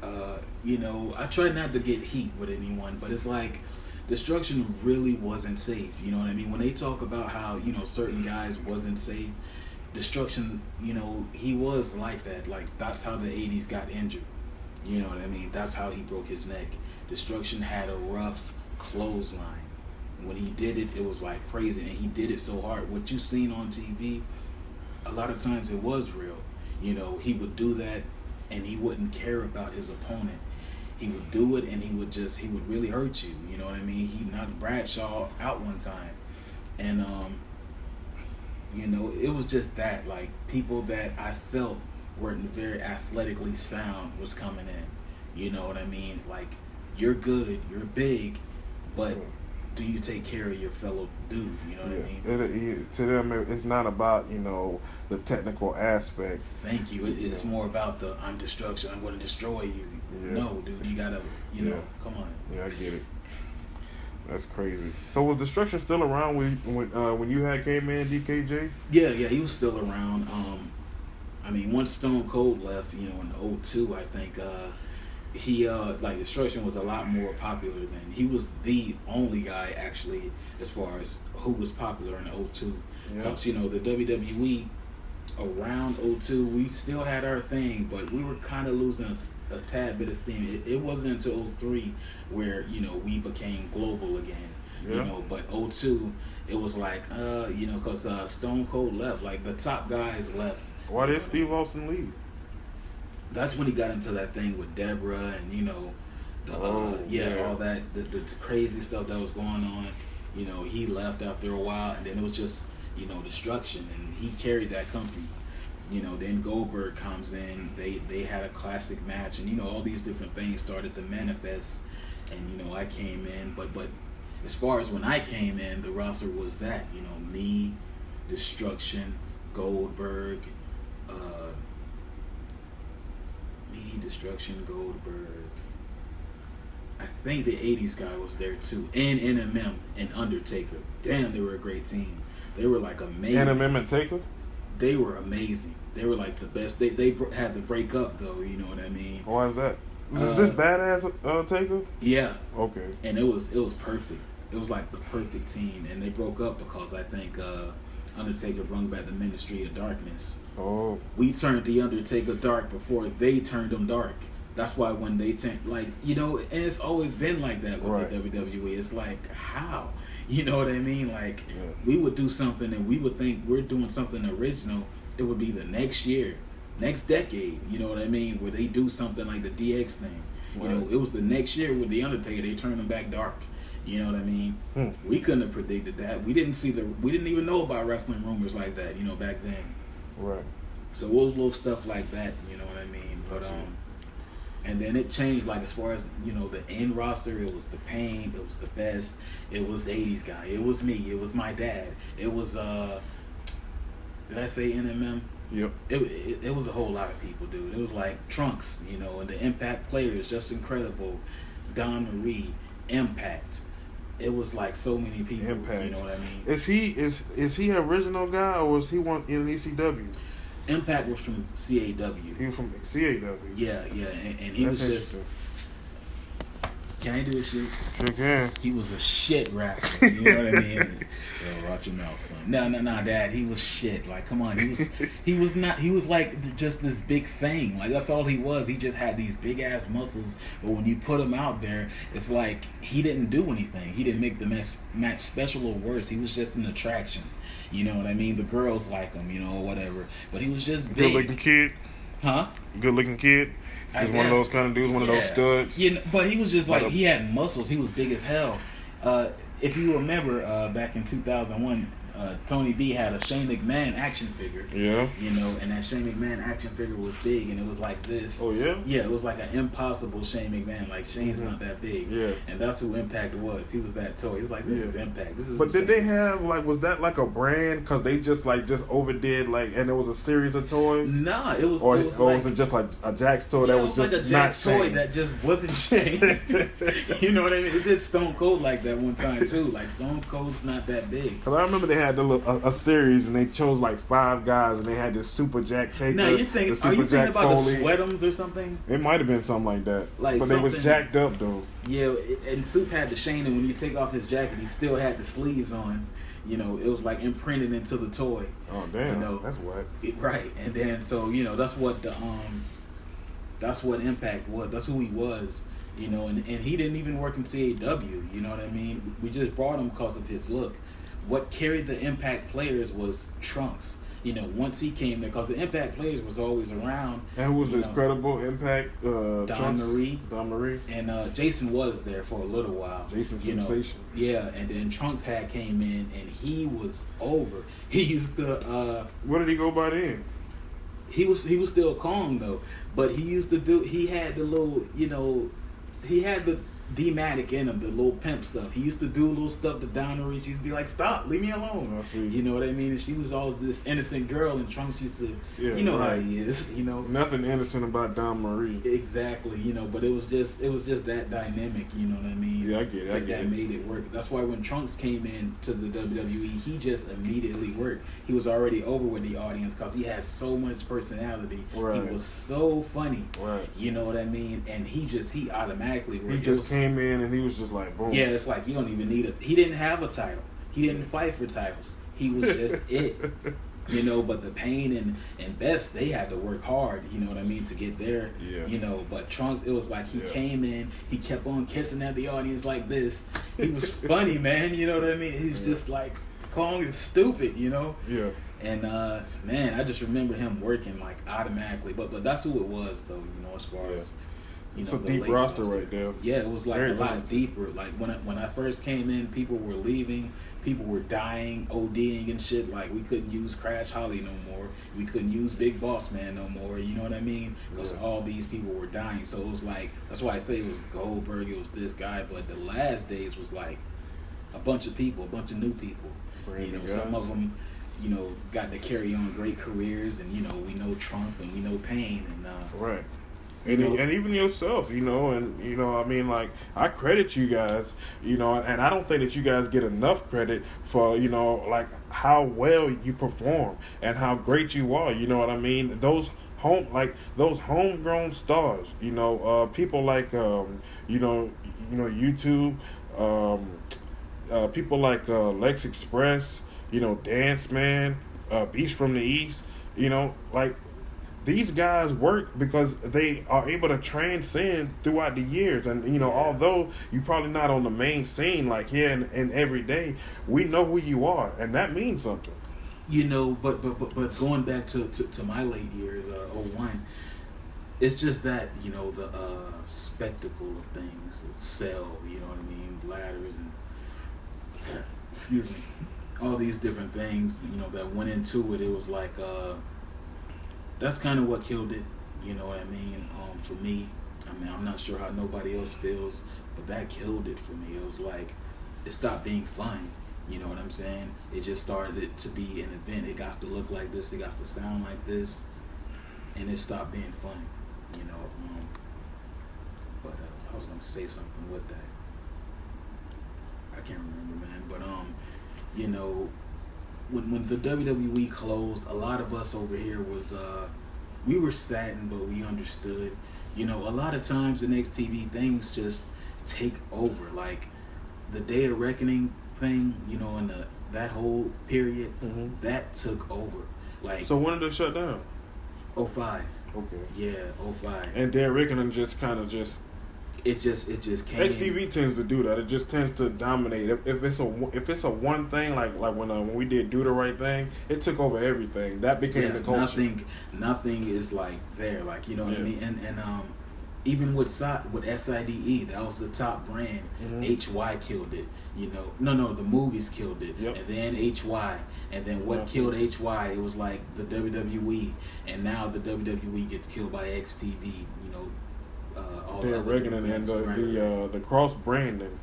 I tried not to get heat with anyone. But it's like Destruction really wasn't safe. You know what I mean? When they talk about how certain guys wasn't safe, Destruction, he was like that. Like that's how the '80s got injured. You know what I mean? That's how he broke his neck. Destruction had a rough clothesline. When he did it, it was like crazy, and he did it so hard. What you seen on TV, a lot of times it was real. You know, he would do that, and he wouldn't care about his opponent. He would do it, and he would really hurt you. You know what I mean? He knocked Bradshaw out one time, and you know, it was just that, like, people that I felt weren't very athletically sound was coming in. You know what I mean? Like, you're good, you're big, but do you take care of your fellow dude? You know what I mean? To them, it's not about, you know, the technical aspect. Thank you. It's more about the I'm destruction. I'm going to destroy you. Yeah. No, dude, you gotta, you know, come on. Yeah, I get it. That's crazy. So was Destruction still around when you had came in, DKJ? Yeah, he was still around. I mean, once Stone Cold left, you know, in 2002, I think he like Destruction was a lot more popular then. He was the only guy actually as far as who was popular in 2002. Because you know the WWE around 2002, we still had our thing, but we were kind of losing a tad bit of steam. It wasn't until 2003 where, you know, we became global again. You know, but 2002 it was like you know, because Stone Cold left, like the top guys left. Why did Steve Austin leave? That's when he got into that thing with Deborah and, you know, all that, the crazy stuff that was going on. You know, he left after a while, and then it was just, you know, Destruction, and he carried that company. You know, then Goldberg comes in, they had a classic match, and, you know, all these different things started to manifest, and, you know, I came in, but as far as when I came in, the roster was that, you know, me, Destruction, Goldberg, Goldberg. I think the 80s guy was there too. And NMM and Undertaker. Damn, they were a great team. They were like amazing. NMM and Taker? They were amazing. They were like the best. They had to break up though, you know what I mean? Why is that? Is this badass Taker? Yeah. Okay. And it was perfect. It was like the perfect team. And they broke up because I think Undertaker brought back the Ministry of Darkness. Oh. We turned the Undertaker dark before they turned him dark. That's why when they turned, like, you know, and it's always been like that with the WWE. It's like, how? You know what I mean? Like, we would do something and we would think we're doing something original. It would be the next year, next decade, you know what I mean? Where they do something like the DX thing. You know, it was the next year with the Undertaker, they turned him back dark. You know what I mean? We couldn't have predicted that. We didn't even know about wrestling rumors like that, you know, back then. Right. So it was little stuff like that, you know what I mean? But and then it changed, like, as far as, you know, the end roster, it was the Pain, it was the Best, it was the 80s guy, it was me, it was my dad, it was did I say NMM? Yep. It was a whole lot of people, dude. It was like Trunks, you know, and the Impact players, just incredible. Don Marie, Impact. It was like so many people. Impact. You know what I mean? Is he an original guy, or was he one in ECW? Impact was from CAW. He was from CAW. Yeah, and he was just. Can I do a shit? Sure can. He was a shit wrestler. You know what I mean? Yo, watch your mouth, son. No, Dad. He was shit. Like, come on. He was not. He was like just this big thing. Like, that's all he was. He just had these big ass muscles. But when you put him out there, it's like he didn't do anything. He didn't make the match special or worse. He was just an attraction. You know what I mean? The girls like him, you know, or whatever. But he was just big. Good looking kid. Huh? Good looking kid. Just one of those kind of dudes, one of those studs. Yeah, but he was just like, he had muscles. He was big as hell. If you remember, back in 2001, Tony B had a Shane McMahon action figure. Yeah. You know, and that Shane McMahon action figure was big, and it was like this. Oh, yeah? Yeah, it was like an impossible Shane McMahon. Like, Shane's not that big. Yeah. And that's who Impact was. He was that toy. He was like, this is Impact. This is. But did they have, like, was that like a brand? Because they just overdid, like, and it was a series of toys? Nah, it was. Or was was it just like a Jakks toy that was just like a not Jakks toy Shane? that just wasn't Shane. You know what I mean? It did Stone Cold like that one time too. Like, Stone Cold's not that big. Because I remember they had a series and they chose like 5 guys and they had this Super Jack Taker. Now you think? Are you thinking about Foley. the Sweatums or something? It might have been something like that. Like, but they was jacked up though. Yeah, and Soup had the Shane, and when you take off his jacket, he still had the sleeves on. You know, it was like imprinted into the toy. Oh damn! You know, that's what. Right, and then so you know that's what Impact was. That's who he was. You know, and he didn't even work in CAW. You know what I mean? We just brought him because of his look. What carried the Impact players was Trunks. you know, once he came there, because the Impact players was always around. And who was you this know, credible Impact? Don Marie. Don Marie. And Jason was there for a little while. Jason you know. Sensation. Yeah, and then Trunks had came in, and he was over. He used to. What did he go by then? He was still Kong though, but he used to do. He had the little, you know, he had the D-Matic in him, the little pimp stuff. He used to do little stuff to Donna Reed. She used to be like, "Stop, leave me alone." I see. You know what I mean? And she was always this innocent girl, and Trunks used to, Yeah, you know right. how he is, you know. Nothing innocent about Don Marie. Exactly, you know, but it was just that dynamic, you know what I mean? Yeah, I get it. I get that it. made it work. That's why when Trunks came in to the WWE, he just immediately worked. He was already over with the audience because he had so much personality. Right. He was so funny. Right. You know what I mean? And he automatically worked. He It just was- came in and he was just like, boom. Yeah, it's like you don't even need he didn't have a title. He didn't fight for titles. He was just it. You know, but the Pain and Best, they had to work hard, you know what I mean, to get there. Yeah. You know, but Trunks, it was like he Yeah. came in, he kept on kissing at the audience like this. He was funny, man, you know what I mean? He was just like, Kong is stupid, you know? Yeah. And man, I just remember him working like automatically. But that's who it was though, you know, as far Yeah. as you It's know, a the deep late roster right there. Yeah, it was like Very a lot talented. deeper. Like when I first came in, people were leaving, people were dying, ODing and shit. Like we couldn't use Crash Holly no more. We couldn't use Big Boss Man no more. You know what I mean? Because Yeah. all these people were dying. So it was like, that's why I say it was Goldberg, it was this guy. But the last days was like a bunch of people, a bunch of new people. Brand You know, new some guys. of them, you know, got to carry on great careers, and you know, we know Trunks and we know Pain, and Right. You And, know- and even yourself, you know, and, you know, I mean, like, I credit you guys, you know, and I don't think that you guys get enough credit for, you know, like, how well you perform and how great you are, you know what I mean? Those homegrown stars, you know, people like, YouTube, people like Lex Express, you know, Dance Man, Beast from the East, you know, like, these guys work because they are able to transcend throughout the years. And, you know, although you're probably not on the main scene like here and every day, we know who you are, and that means something. you know, but going back to my late years, 01, it's just that, you know, the spectacle of things sell, you know what I mean, ladders and excuse me, all these different things, you know, that went into it. It was like that's kind of what killed it, you know what I mean, for me. I mean, I'm not sure how nobody else feels, but that killed it for me. It was like, it stopped being fun, you know what I'm saying? It just started to be an event. It got to look like this, it got to sound like this, and it stopped being fun, you know. But I was going to say something with that. I can't remember, man, but you know, when the WWE closed, a lot of us over here was we were saddened, but we understood. You know, a lot of times in XTV, things just take over. Like the Day of Reckoning thing, you know, and that whole period, that took over. Like So when did it shut down? 05. Okay. Yeah, 05. And Dan Reckoning just kind of It just came. XTV tends to do that. It just tends to dominate. If it's a one thing, like when we did Do the Right Thing, it took over everything. That became the culture. Nothing is like there, like, you know what I Yeah. mean. And even with SIDE, that was the top brand. HY killed it. You know, no, the movies killed it, Yep. and then HY, and then what killed HY? It was like the WWE, and now the WWE gets killed by XTV. You know. All the Dan other Reckoning and brands, the cross branding,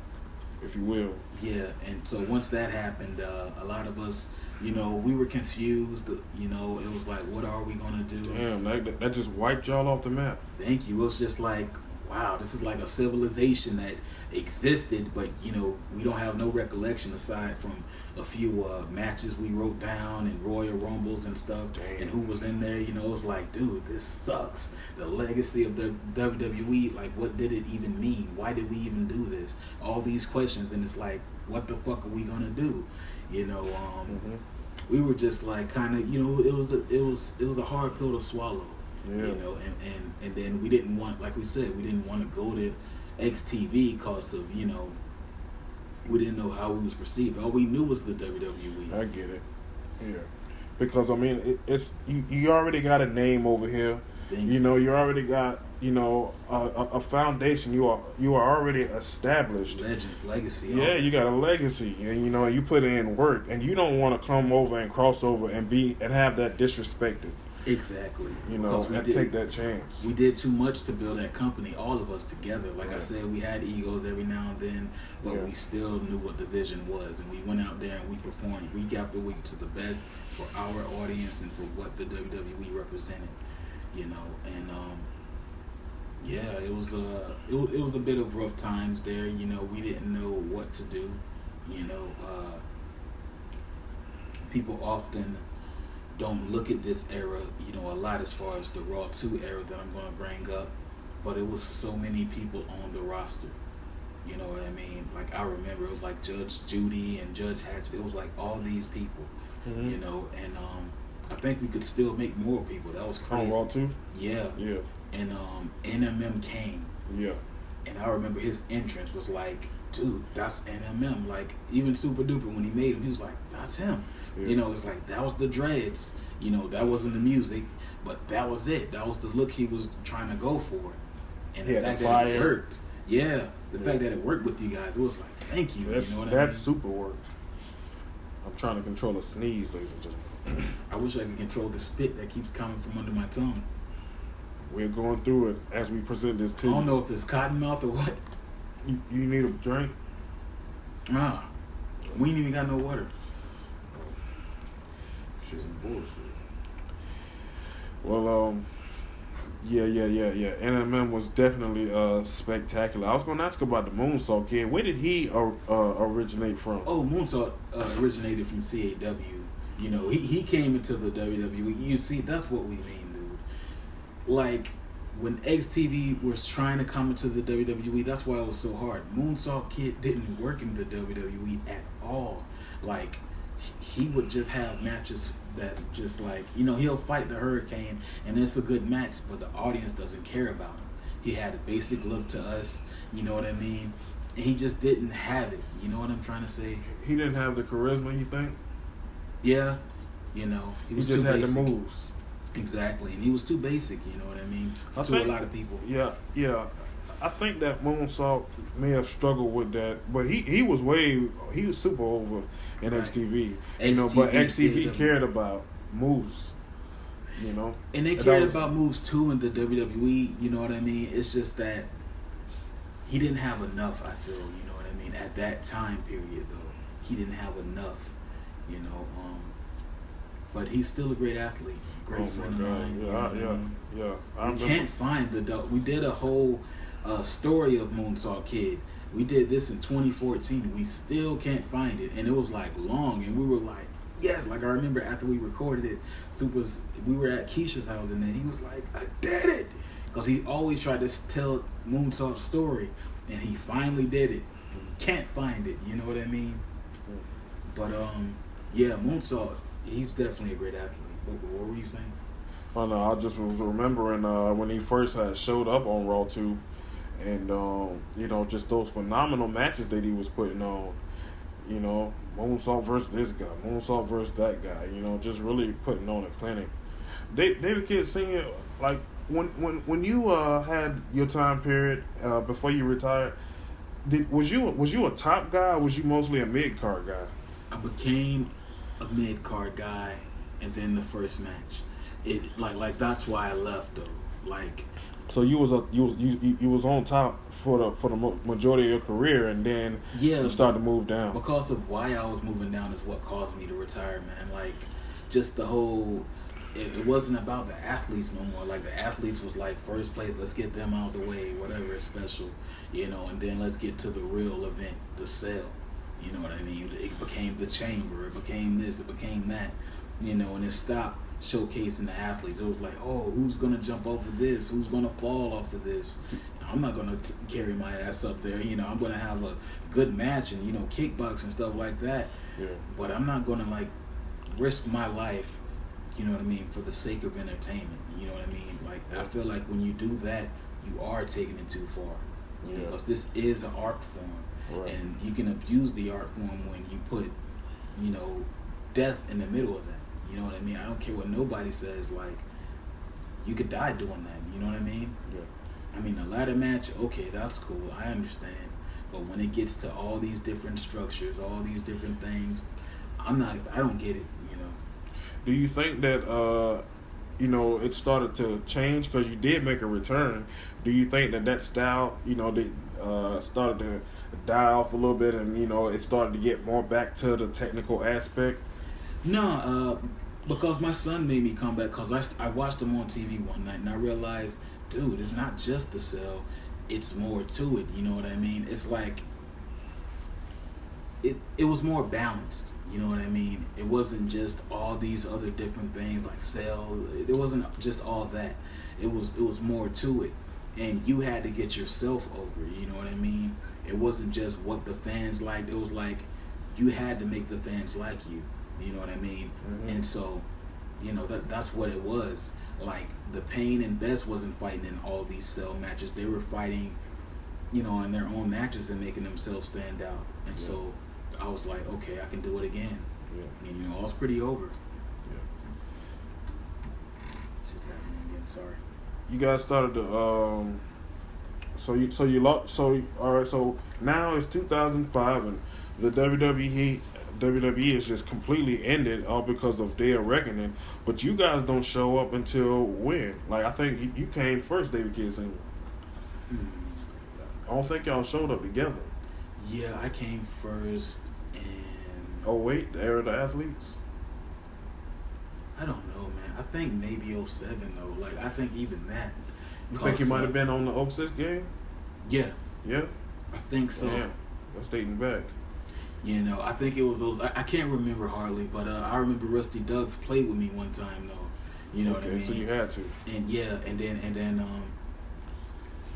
if you will. Yeah, and so once that happened, a lot of us, you know, we were confused. You know, it was like, what are we gonna do? Damn, that just wiped y'all off the map. Thank you. It was just like, wow, this is like a civilization that existed, but you know, we don't have no recollection aside from a few matches we wrote down and Royal Rumbles and stuff, and who was in there. You know, it was like, dude, this sucks. The legacy of the WWE, like, what did it even mean? Why did we even do this? All these questions, and it's like, what the fuck are we gonna do? You know, we were just like, kind of, you know, it was a hard pill to swallow. Yeah. You know, and then we didn't want, like we said, we didn't want to go to XTV because of, you know, we didn't know how we was perceived. All we knew was the WWE. I get it. Yeah. because I mean it's you already got a name over here. Thank You know, you already got a foundation. You are already established. Legends, legacy. Yeah, you got a legacy, and you put in work, and you don't want to come over and cross over and have that disrespected. Exactly. And take that chance. We did too much to build that company, all of us together. Like I Right. said, we had egos every now and then, but Yeah. we still knew what the vision was, and we went out there and we performed week after week to the best for our audience and for what the WWE represented. And yeah, it was a bit of rough times there. We didn't know what to do. People often don't look at this era, a lot as far as the Raw 2 era that I'm going to bring up, but it was so many people on the roster. You know what I mean? Like, I remember it was like Judge Judy and Judge Hatch. It was like all these people, Mhm. and I think we could still make more people. That was crazy. On Raw too. Yeah. Yeah. And NMM came, Yeah. and I remember his entrance was like, dude, that's NMM. Like, even Super Duper, when he made him, he was like, that's him. Yeah. It's like, that was the dreads. That wasn't the music, but that was it. That was the look he was trying to go for. And the Yeah, fact the that it fire. worked. Yeah, the fact that it worked with you guys, it was like, thank you. That's You know what I that mean? super works. I'm trying to control a sneeze, ladies and gentlemen. I wish I could control the spit that keeps coming from under my tongue. We're going through it as we present this to I you. don't know if it's cotton mouth or what. You need a drink? We ain't even got no water. Shit, some bullshit. Well, yeah. NMM was definitely spectacular. I was going to ask about the Moonsault Kid. Where did he originate from? Oh, Moonsault originated from CAW. He came into the WWE. You see, that's what we mean, dude. Like, when XTV was trying to come into the WWE, that's why it was so hard. Moonsault Kid didn't work in the WWE at all. Like, he would just have matches that just like, he'll fight the Hurricane, and it's a good match, but the audience doesn't care about him. He had a basic look to us, you know what I mean? And he just didn't have it. You know what I'm trying to say? He didn't have the charisma, you think? Yeah, he He was just too had basic. the moves. Exactly, and he was too basic. You know what I mean? I To think- a lot of people. Yeah. I think that Moonsault may have struggled with that, but he was super over in Right. XTV. But XTV, XTV CAW. cared about moves. And they that cared was- about moves too in the WWE. You know what I mean? It's just that he didn't have enough. I feel. You know what I mean? At that time period, though, he didn't have enough. But he's still a great athlete. Great Oh friend my of God! mine. You know what I mean? Yeah. I We remember. can't find we did a whole story of Moonsault Kid. We did this in 2014. We still can't find it, and it was like long, and we were like, yes. Like, I remember after we recorded it, we were at Keisha's house, and then he was like, I did it, because he always tried to tell Moonsault's story, and he finally did it. Can't find it. You know what I mean? But yeah, Moonsault, he's definitely a great athlete. What were you saying? I know. I just was remembering when he first had showed up on Raw 2, and just those phenomenal matches that he was putting on. Moonsault versus this guy, Moonsault versus that guy. Just really putting on a clinic. David Kidd Sr., like when you had your time period before you retired, was you a top guy, or was you mostly a mid card guy? I became a mid card guy, and then the first match, it like that's why I left though. Like, So you was on top for the majority of your career, and then yeah, you started to move down. because of why I was moving down is what caused me to retire, man. Like, just the whole. It wasn't about the athletes no more. Like, the athletes was like, first place, let's get them out of the way, whatever is special, and then let's get to the real event, the sale. You know what I mean? It became the chamber. It became this. It became that. And it stopped showcasing the athletes. It was like, oh, who's gonna jump off of this? Who's gonna fall off of this? I'm not gonna carry my ass up there. I'm gonna have a good match and kickbox and stuff like that. Yeah. But I'm not gonna like risk my life. You know what I mean? For the sake of entertainment. You know what I mean? Like, I feel like when you do that, you are taking it too far. Yeah. Because this is an art form. Right. And you can abuse the art form when you put, death in the middle of that. You know what I mean? I don't care what nobody says. Like, you could die doing that. You know what I mean? Yeah. I mean, a ladder match, okay, that's cool. I understand. But when it gets to all these different structures, all these different things, I don't get it, you know. Do you think that, you know, it started to change because you did make a return? Do you think that style, you know, they started to die off a little bit and, you know, it started to get more back to the technical aspect? No, because my son made me come back because I watched him on TV one night and I realized, dude, it's not just the cell. It's more to it, you know what I mean? It's like, it was more balanced, you know what I mean? It wasn't just all these other different things like cell. It wasn't just all that. It was more to it. And you had to get yourself over, you know what I mean? It wasn't just what the fans liked. It was like, you had to make the fans like you, you know what I mean? Mm-hmm. And so, you know, that's what it was. Like, the Pain and Best wasn't fighting in all these cell matches. They were fighting, you know, in their own matches and making themselves stand out. And so I was like, okay, I can do it again. Yeah. And, you know, I was pretty over. Yeah. Shit's happening again. Sorry. You guys started to all right, so now it's 2005 and the WWE is just completely ended all because of Day of Reckoning, but you guys don't show up until when? Like, I think you came first, David Kidd Sr. I don't think y'all showed up together. Yeah, I came first and... Oh wait, the Era of the Athletes? I don't know, man. I think maybe 07 though. Like, I think even that. You think you might have been on the 06 game? Yeah. Yeah? I think so. Yeah. That's dating back. You know, I think it was those. I can't remember hardly, but I remember Rusty Duggs played with me one time though. You know what I mean? So you had to. And yeah, and then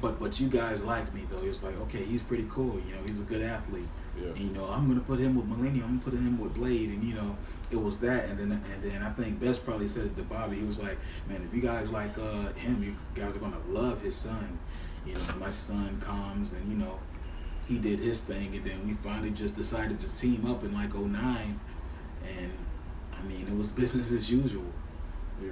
but you guys liked me though. It was like, okay, he's pretty cool. You know, he's a good athlete. Yeah. And, you know, I'm gonna put him with Millennium. I'm gonna put him with Blade, and you know, it was that. And then I think Best probably said it to Bobby. He was like, man, if you guys like him, you guys are gonna love his son. You know, my son comes, and you know, he did his thing, and then we finally just decided to team up in like 09, and I mean, it was business as usual. Yeah.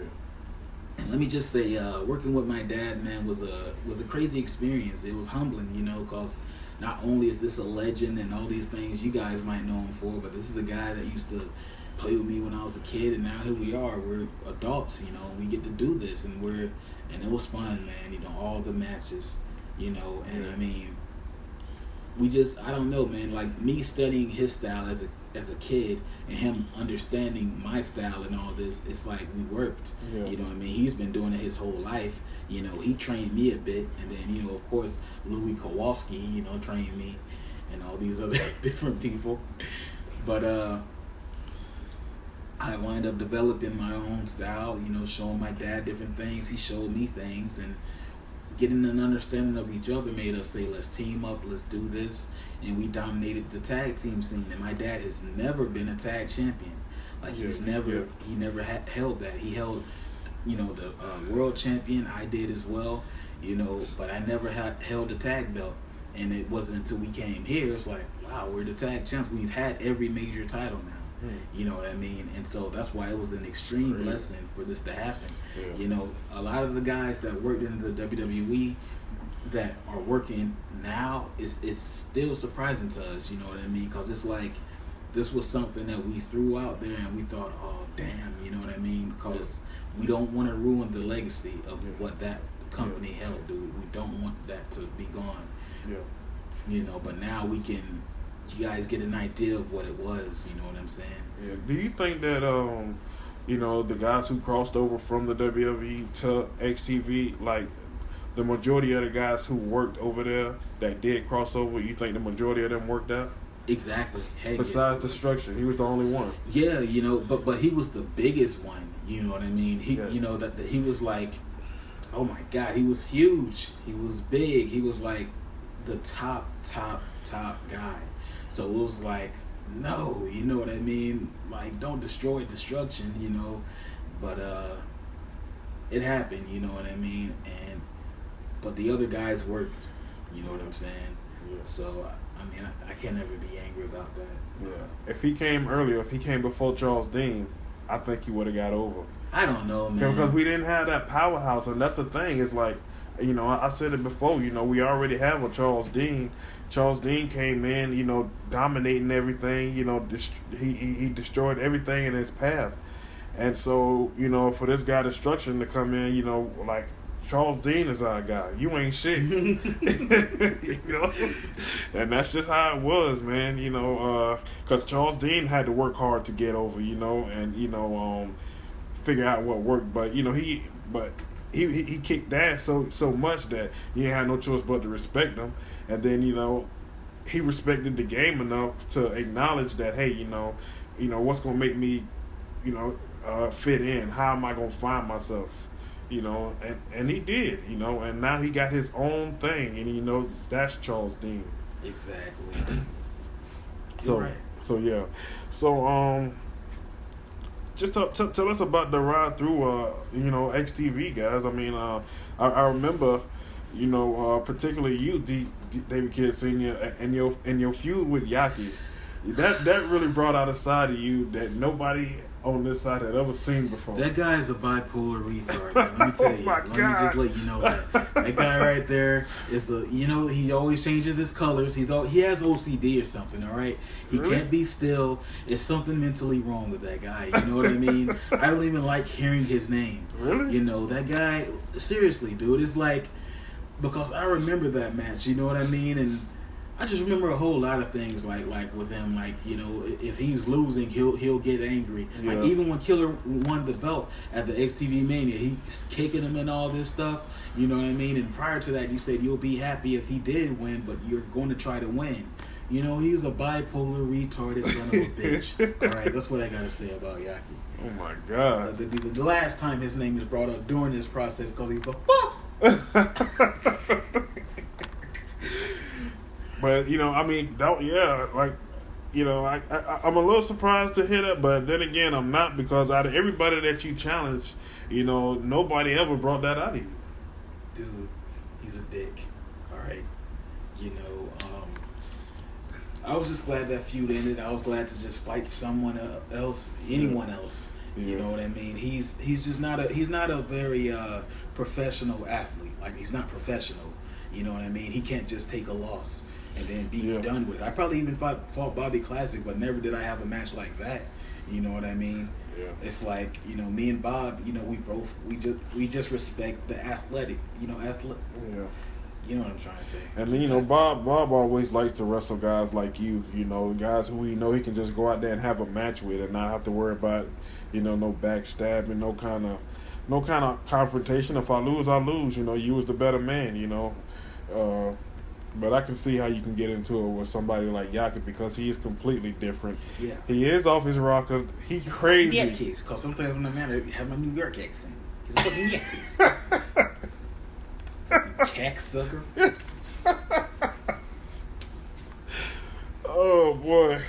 And let me just say, working with my dad, man, was a crazy experience. It was humbling, you know, because not only is this a legend and all these things you guys might know him for, but this is a guy that used to play with me when I was a kid, and now here we are. We're adults, you know, and we get to do this, and it was fun, man. You know, all the matches, you know, and I mean, I don't know, man. Like, me studying his style as a kid and him understanding my style and all this, it's like we worked. Yeah. You know what I mean? He's been doing it his whole life. You know, he trained me a bit, and then, you know, of course, Louis Kowalski, you know, trained me, and all these other different people. But I wind up developing my own style, you know, showing my dad different things. He showed me things, and getting an understanding of each other made us say, let's team up, let's do this. And we dominated the tag team scene. And my dad has never been a tag champion. Like, he never held that. He held, you know, the world champion. I did as well, you know, but I never held the tag belt. And it wasn't until we came here, it's like, wow, we're the tag champs. We've had every major title now. You know what I mean? And so that's why it was an extreme blessing for this to happen. Yeah. You know, a lot of the guys that worked in the WWE that are working now is still surprising to us, you know what I mean? Because it's like, this was something that we threw out there and we thought, oh, damn, you know what I mean? Because we don't want to ruin the legacy of what that company held, dude. We don't want that to be gone. Yeah. You know, but now you guys get an idea of what it was, you know what I'm saying? Yeah. Do you think that you know, the guys who crossed over from the WWE to XTV, like the majority of the guys who worked over there that did cross over, you think the majority of them worked out? Exactly. Hey, Besides the structure, he was the only one. Yeah, you know, but he was the biggest one, you know what I mean? You know, that he was like, oh my God, he was huge. He was big. He was like the top guy. So it was like, no, you know what I mean? Like, don't destroy destruction, you know. But it happened, you know what I mean? But the other guys worked, you know what I'm saying? Yeah. So I mean, I can't ever be angry about that. Yeah. If he came earlier, if he came before Charles Dean, I think he would have got over. I don't know, man. Because we didn't have that powerhouse, and that's the thing. It's like, you know, I said it before. You know, we already have a Charles Dean. Charles Dean came in, you know, dominating everything. You know, he destroyed everything in his path. And so, you know, for this guy Destruction to come in, you know, like, Charles Dean is our guy. You ain't shit. You know? And that's just how it was, man. You know, because Charles Dean had to work hard to get over, you know, and, you know, figure out what worked. But, you know, he kicked ass so much that he had no choice but to respect him. And then, you know, he respected the game enough to acknowledge that, hey, you know, what's going to make me, you know, fit in? How am I going to find myself? You know, and he did, you know, and now he got his own thing, and you know, that's Charles Dean. Exactly. So, right. So yeah. So just tell us about the ride through you know, XTV, guys. I mean, I remember, you know, particularly you, David Kidd Sr. and your feud with Yaki. That really brought out a side of you that nobody on this side had ever seen before. That guy is a bipolar retard, man. Let me tell you. My Let God. me just let you know that. That guy right there is you know, he always changes his colors. He has OCD or something, all right? He Really? can't be still. It's something mentally wrong with that guy. You know what I mean? I don't even like hearing his name. Really? You know, that guy, seriously, dude, it's like, because I remember that match, you know what I mean? And I just remember a whole lot of things like with him, like, you know, if he's losing, he'll get angry. Yeah. Like even when Killer won the belt at the XTV Mania, he's kicking him and all this stuff. You know what I mean? And prior to that, you said you'll be happy if he did win, but you're going to try to win. You know, he's a bipolar, retarded son of a bitch. All right, that's what I gotta say about Yaki. Oh my God. The last time his name is brought up during this process, because he's a fuck. But, you know, I mean, like, you know, I'm a little surprised to hear that, but then again, I'm not, because out of everybody that you challenged, you know, nobody ever brought that out of you. Dude, he's a dick. All right, you know, I was just glad that feud ended. I was glad to just fight someone else, anyone else. Yeah. You know what I mean? He's just not a very professional athlete. Like, he's not professional. You know what I mean? He can't just take a loss and then be done with it. I probably even fought Bobby Classic, but never did I have a match like that. You know what I mean? Yeah. It's like, you know, me and Bob, you know, we just respect the athletic, you know, Yeah. You know what I'm trying to say. And then, you know, Bob always likes to wrestle guys like you know, guys who he know he can just go out there and have a match with and not have to worry about, you know, no backstabbing, no kind of confrontation. If I lose, I lose. You know, you was the better man, you know. But I can see how you can get into it with somebody like Yaki, because he is completely different. Yeah. He is off his rocker. He's crazy. Yankees, because sometimes when I'm at it, I have my New York accent. He's fucking Yankees. Fucking cacksucker. Oh boy,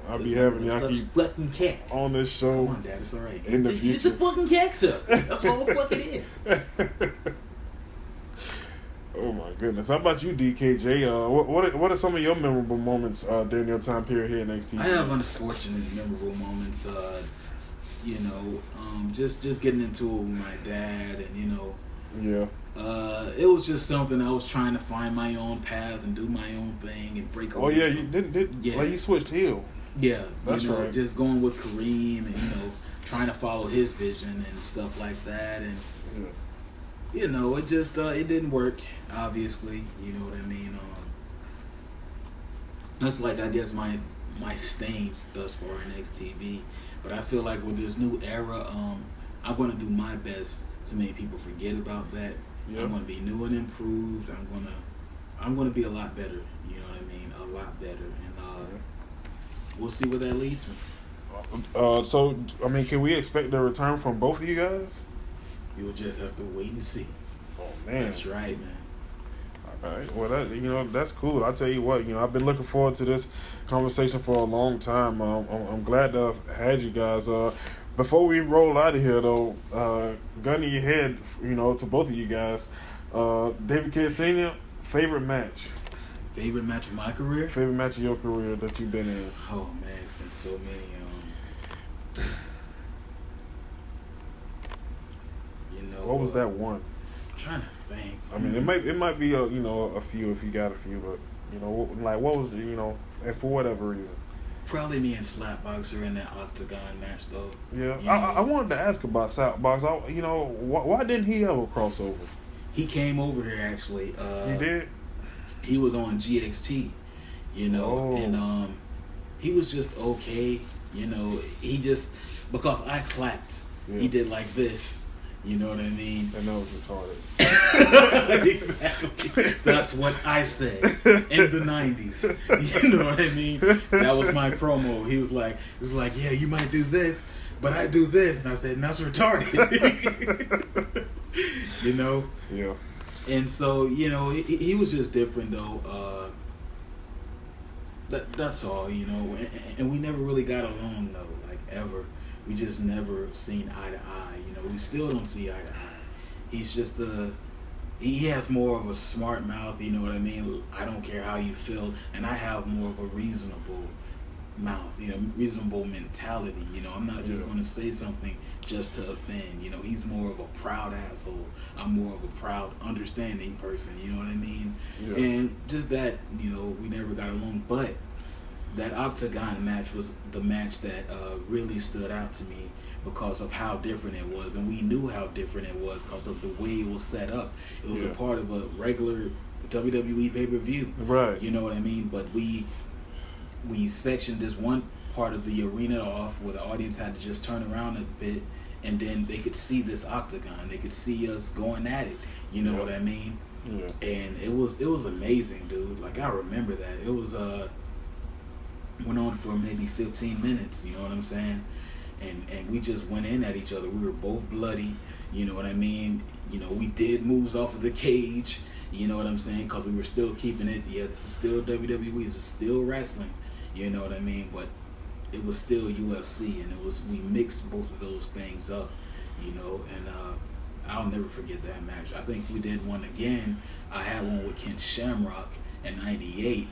I'll be having Such Yaki fucking cat. on this show. Come on, Dad, it's alright. In the He's future. a fucking cacksucker. That's all the fuck it is. Oh my goodness! How about you, DKJ? What are some of your memorable moments during your time period here in XTV? I have unfortunate memorable moments. You know, just getting into it with my dad, and you know, Yeah. it was just something I was trying to find my own path and do my own thing and break away. Oh yeah, from. you did. Yeah. Well, you switched heel. Yeah, That's you know, right. just going with Kareem and, you know, trying to follow his vision and stuff like that, and Yeah. you know, it just it didn't work. Obviously, you know what I mean. That's like, I guess, my stains thus far in XTV. But I feel like with this new era, I'm going to do my best to make people forget about that. Yeah. I'm going to be new and improved. I'm going to be a lot better. You know what I mean? A lot better, and we'll see where that leads me. So I mean, can we expect a return from both of you guys? You'll just have to wait and see. Oh man. That's right, man. All right. Well, that's cool. I'll tell you what, I've been looking forward to this conversation for a long time. I'm glad to have had you guys. Before we roll out of here, though, gun to your head, to both of you guys. David Kidd Sr., favorite match? Favorite match of my career? Favorite match of your career that you've been in? Oh man, it's been so many. What was that one? I'm trying to think. I mean, it might be a few if you got a few, but like what was and for whatever reason. Probably me and Slapboxer in that Octagon match though. Yeah, I wanted to ask about Slapbox. Why didn't he ever cross over? He came over here actually. He did. He was on GXT, and he was just okay. He just because I clapped, he did like this. You know what I mean? And that was retarded. Exactly. That's what I said in the 90s. You know what I mean? That was my promo. He was like, yeah, you might do this, but I do this. And I said, that's retarded. Yeah. And so, he was just different though. That's all, and we never really got along though, like ever. We just never seen eye to eye. We still don't see eye to eye. He's just he has more of a smart mouth, you know what I mean? I don't care how you feel, and I have more of a reasonable mouth, reasonable mentality. I'm not just going to say something just to offend. He's more of a proud asshole. I'm more of a proud, understanding person. You know what I mean? Yeah. And just that, we never got along. But that Octagon match was the match that really stood out to me because of how different it was, and we knew how different it was because of the way it was set up. It was a part of a regular WWE pay-per-view. Right. You know what I mean? But we sectioned this one part of the arena off where the audience had to just turn around a bit, and then they could see this Octagon. They could see us going at it. You know what I mean? Yeah. And it was amazing, dude. Like, I remember that. It was went on for maybe 15 minutes. You know what I'm saying? And we just went in at each other. We were both bloody. You know what I mean? We did moves off of the cage. You know what I'm saying? Because we were still keeping it. Yeah, this is still WWE. This is still wrestling. You know what I mean? But it was still UFC, and we mixed both of those things up. And I'll never forget that match. I think we did one again. I had one with Ken Shamrock in '98.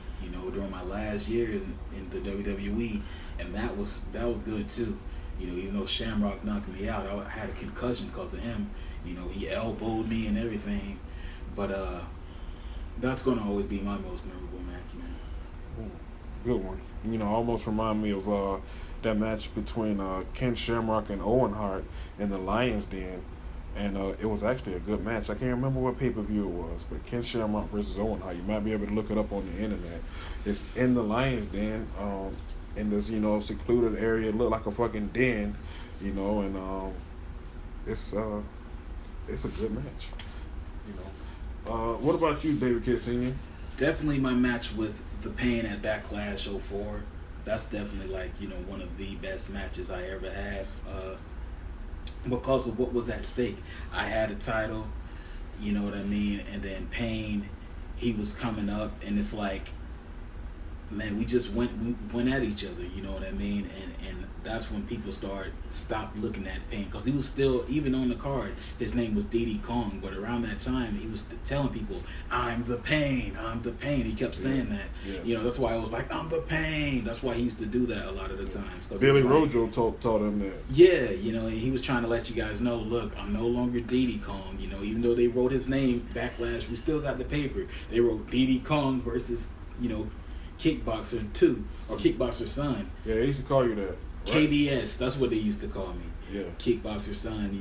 During my last years in the WWE, and that was good too. Even though Shamrock knocked me out, I had a concussion because of him. He elbowed me and everything. But that's going to always be my most memorable match, man. Good one. Almost remind me of that match between Ken Shamrock and Owen Hart in the Lions Den. And it was actually a good match. I can't remember what pay-per-view it was, but Ken Shamrock versus Owen Hart. You might be able to look it up on the internet. It's in the Lions Den, in this, secluded area. It looked like a fucking den, and it's a good match. What about you, David Kidd Sr.? Definitely my match with The Pain at Backlash 04. That's definitely one of the best matches I ever had. Because of what was at stake. I had a title, you know what I mean, and then Pain, he was coming up, and it's like, man, we went at each other, you know what I mean, and that's when people stopped looking at Pain, because he was still, even on the card, his name was Diddy Kong, but around that time, he was telling people, I'm the Pain, he kept saying that, that's why I was like, I'm the Pain, that's why he used to do that a lot of the times. Billy Rojo taught him that. Yeah, he was trying to let you guys know, look, I'm no longer Diddy Kong, even though they wrote his name, Backlash, we still got the paper, they wrote Diddy Kong versus, Kickboxer 2, or Kickboxer Son. Yeah, they used to call you that. Right? KBS, that's what they used to call me. Yeah. Kickboxer Son,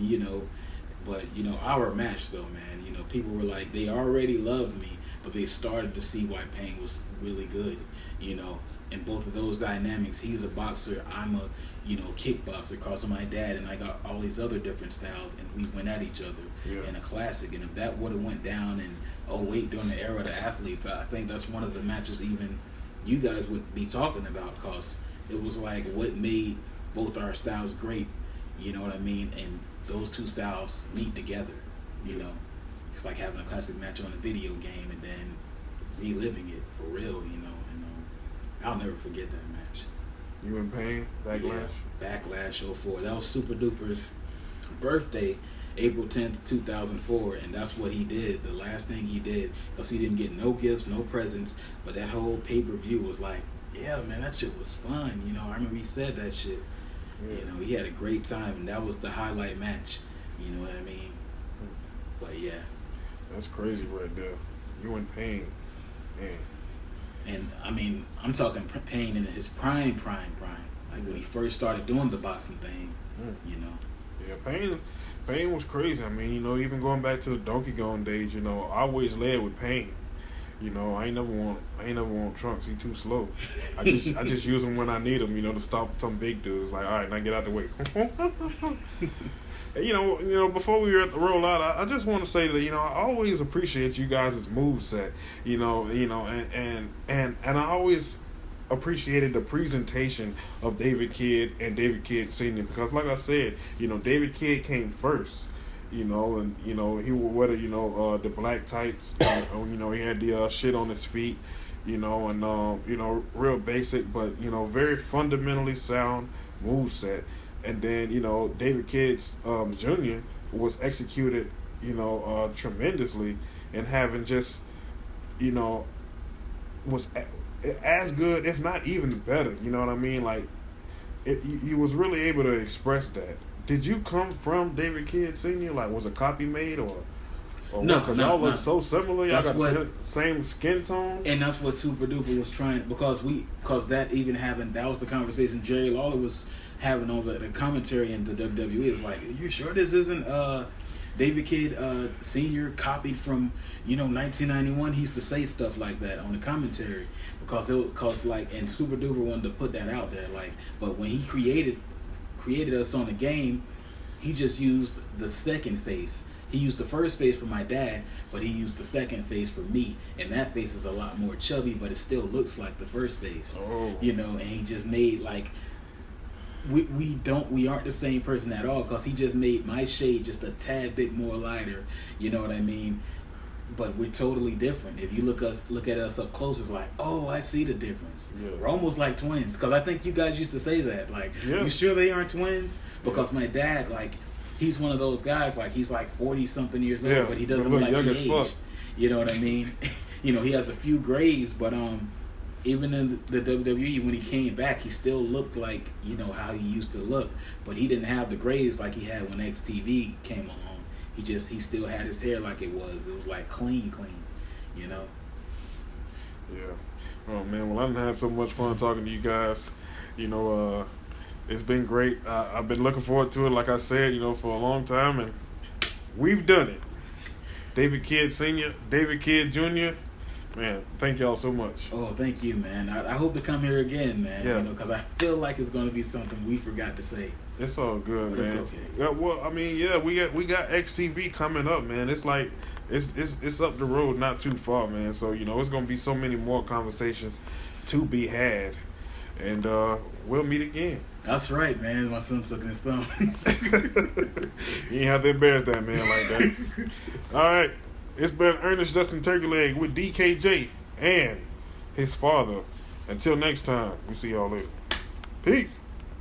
but, our match though, man, people were like, they already loved me, but they started to see why Pain was really good, and both of those dynamics, he's a boxer, I'm a, kickboxer because of my dad, and I got all these other different styles, and we went at each other in a classic, and if that would have went down in 08 during the era of the athletes, I think that's one of the matches even you guys would be talking about, because it was like what made both our styles great, you know what I mean, and those two styles meet together, it's like having a classic match on a video game and then reliving it for real, and I'll never forget that match. You in Pain? Backlash? Yeah, Backlash 04. That was Super Duper's birthday, April 10th, 2004, and that's what he did, the last thing he did, because he didn't get no gifts, no presents, but that whole pay-per-view was like, yeah, man, that shit was fun, I remember he said that shit, he had a great time, and that was the highlight match, you know what I mean, But yeah. That's crazy right there. You in pain, man. And I mean, I'm talking Pain in his prime. Like when he first started doing the boxing thing, you know. Yeah, Pain was crazy. I mean, you know, even going back to the Donkey Kong days, you know, I always led with Pain. You know, I ain't never want Trunks. He too slow. I just use him when I need him. You know, to stop some big dudes. Like, all right, now get out the way. And, you know, before we roll out, I just want to say that, you know, I always appreciate you guys' moveset. You know, and I always appreciated the presentation of David Kidd and David Kidd Sr. because, like I said, you know, David Kidd came first. You know, and you know he would wear the black tights. You know, he had the shit on his feet. You know, and you know, real basic, but you know, very fundamentally sound moveset. And then you know, David Kidd Jr. was executed, you know, tremendously, and having just, you know, was as good, if not even better. You know what I mean? Like, he was really able to express that. Did you come from David Kidd Sr.? Like, was a copy made or no? Because y'all look so similar. Y'all got the same skin tone. And that's what Super Duper was trying, because that even happened. That was the conversation Jerry Lawler was having on the commentary in the WWE. It was like, are you sure this isn't David Kidd Sr. copied from, you know, 1991? He used to say stuff like that on the commentary because and Super Duper wanted to put that out there. Like, but when he created us on the game, he just used the second face. He used the first face for my dad, but he used the second face for me, and that face is a lot more chubby, but it still looks like the first face. You know, and he just made like we aren't the same person at all, because he just made my shade just a tad bit more lighter, you know what I mean? But we're totally different. If you look at us up close, it's like, oh, I see the difference. Yeah. We're almost like twins. Because I think you guys used to say that. Like, you sure they aren't twins? Because my dad, like, he's one of those guys, like, he's like 40-something years old, but he doesn't look like he aged. You know what I mean? You know, he has a few grays, but even in the WWE, when he came back, he still looked like, you know, how he used to look. But he didn't have the grays like he had when XTV came along. He still had his hair like it was. It was like clean, you know? Yeah. Oh, man. Well, I done had so much fun talking to you guys. You know, it's been great. I've been looking forward to it, like I said, you know, for a long time, and we've done it. David Kidd Sr., David Kidd Jr., man, thank y'all so much. Oh, thank you, man. I hope to come here again, man. Yeah. You know, because I feel like it's going to be something we forgot to say. It's all good, but man. It's okay. Yeah, well, I mean, yeah, we got XTV coming up, man. It's like it's up the road, not too far, man. So you know, it's gonna be so many more conversations to be had, and we'll meet again. That's right, man. My son's sucking his thumb. You ain't have to embarrass that man like that. All right, it's been Ernest Justin Turkey Leg with DKJ and his father. Until next time, we see y'all later. Peace.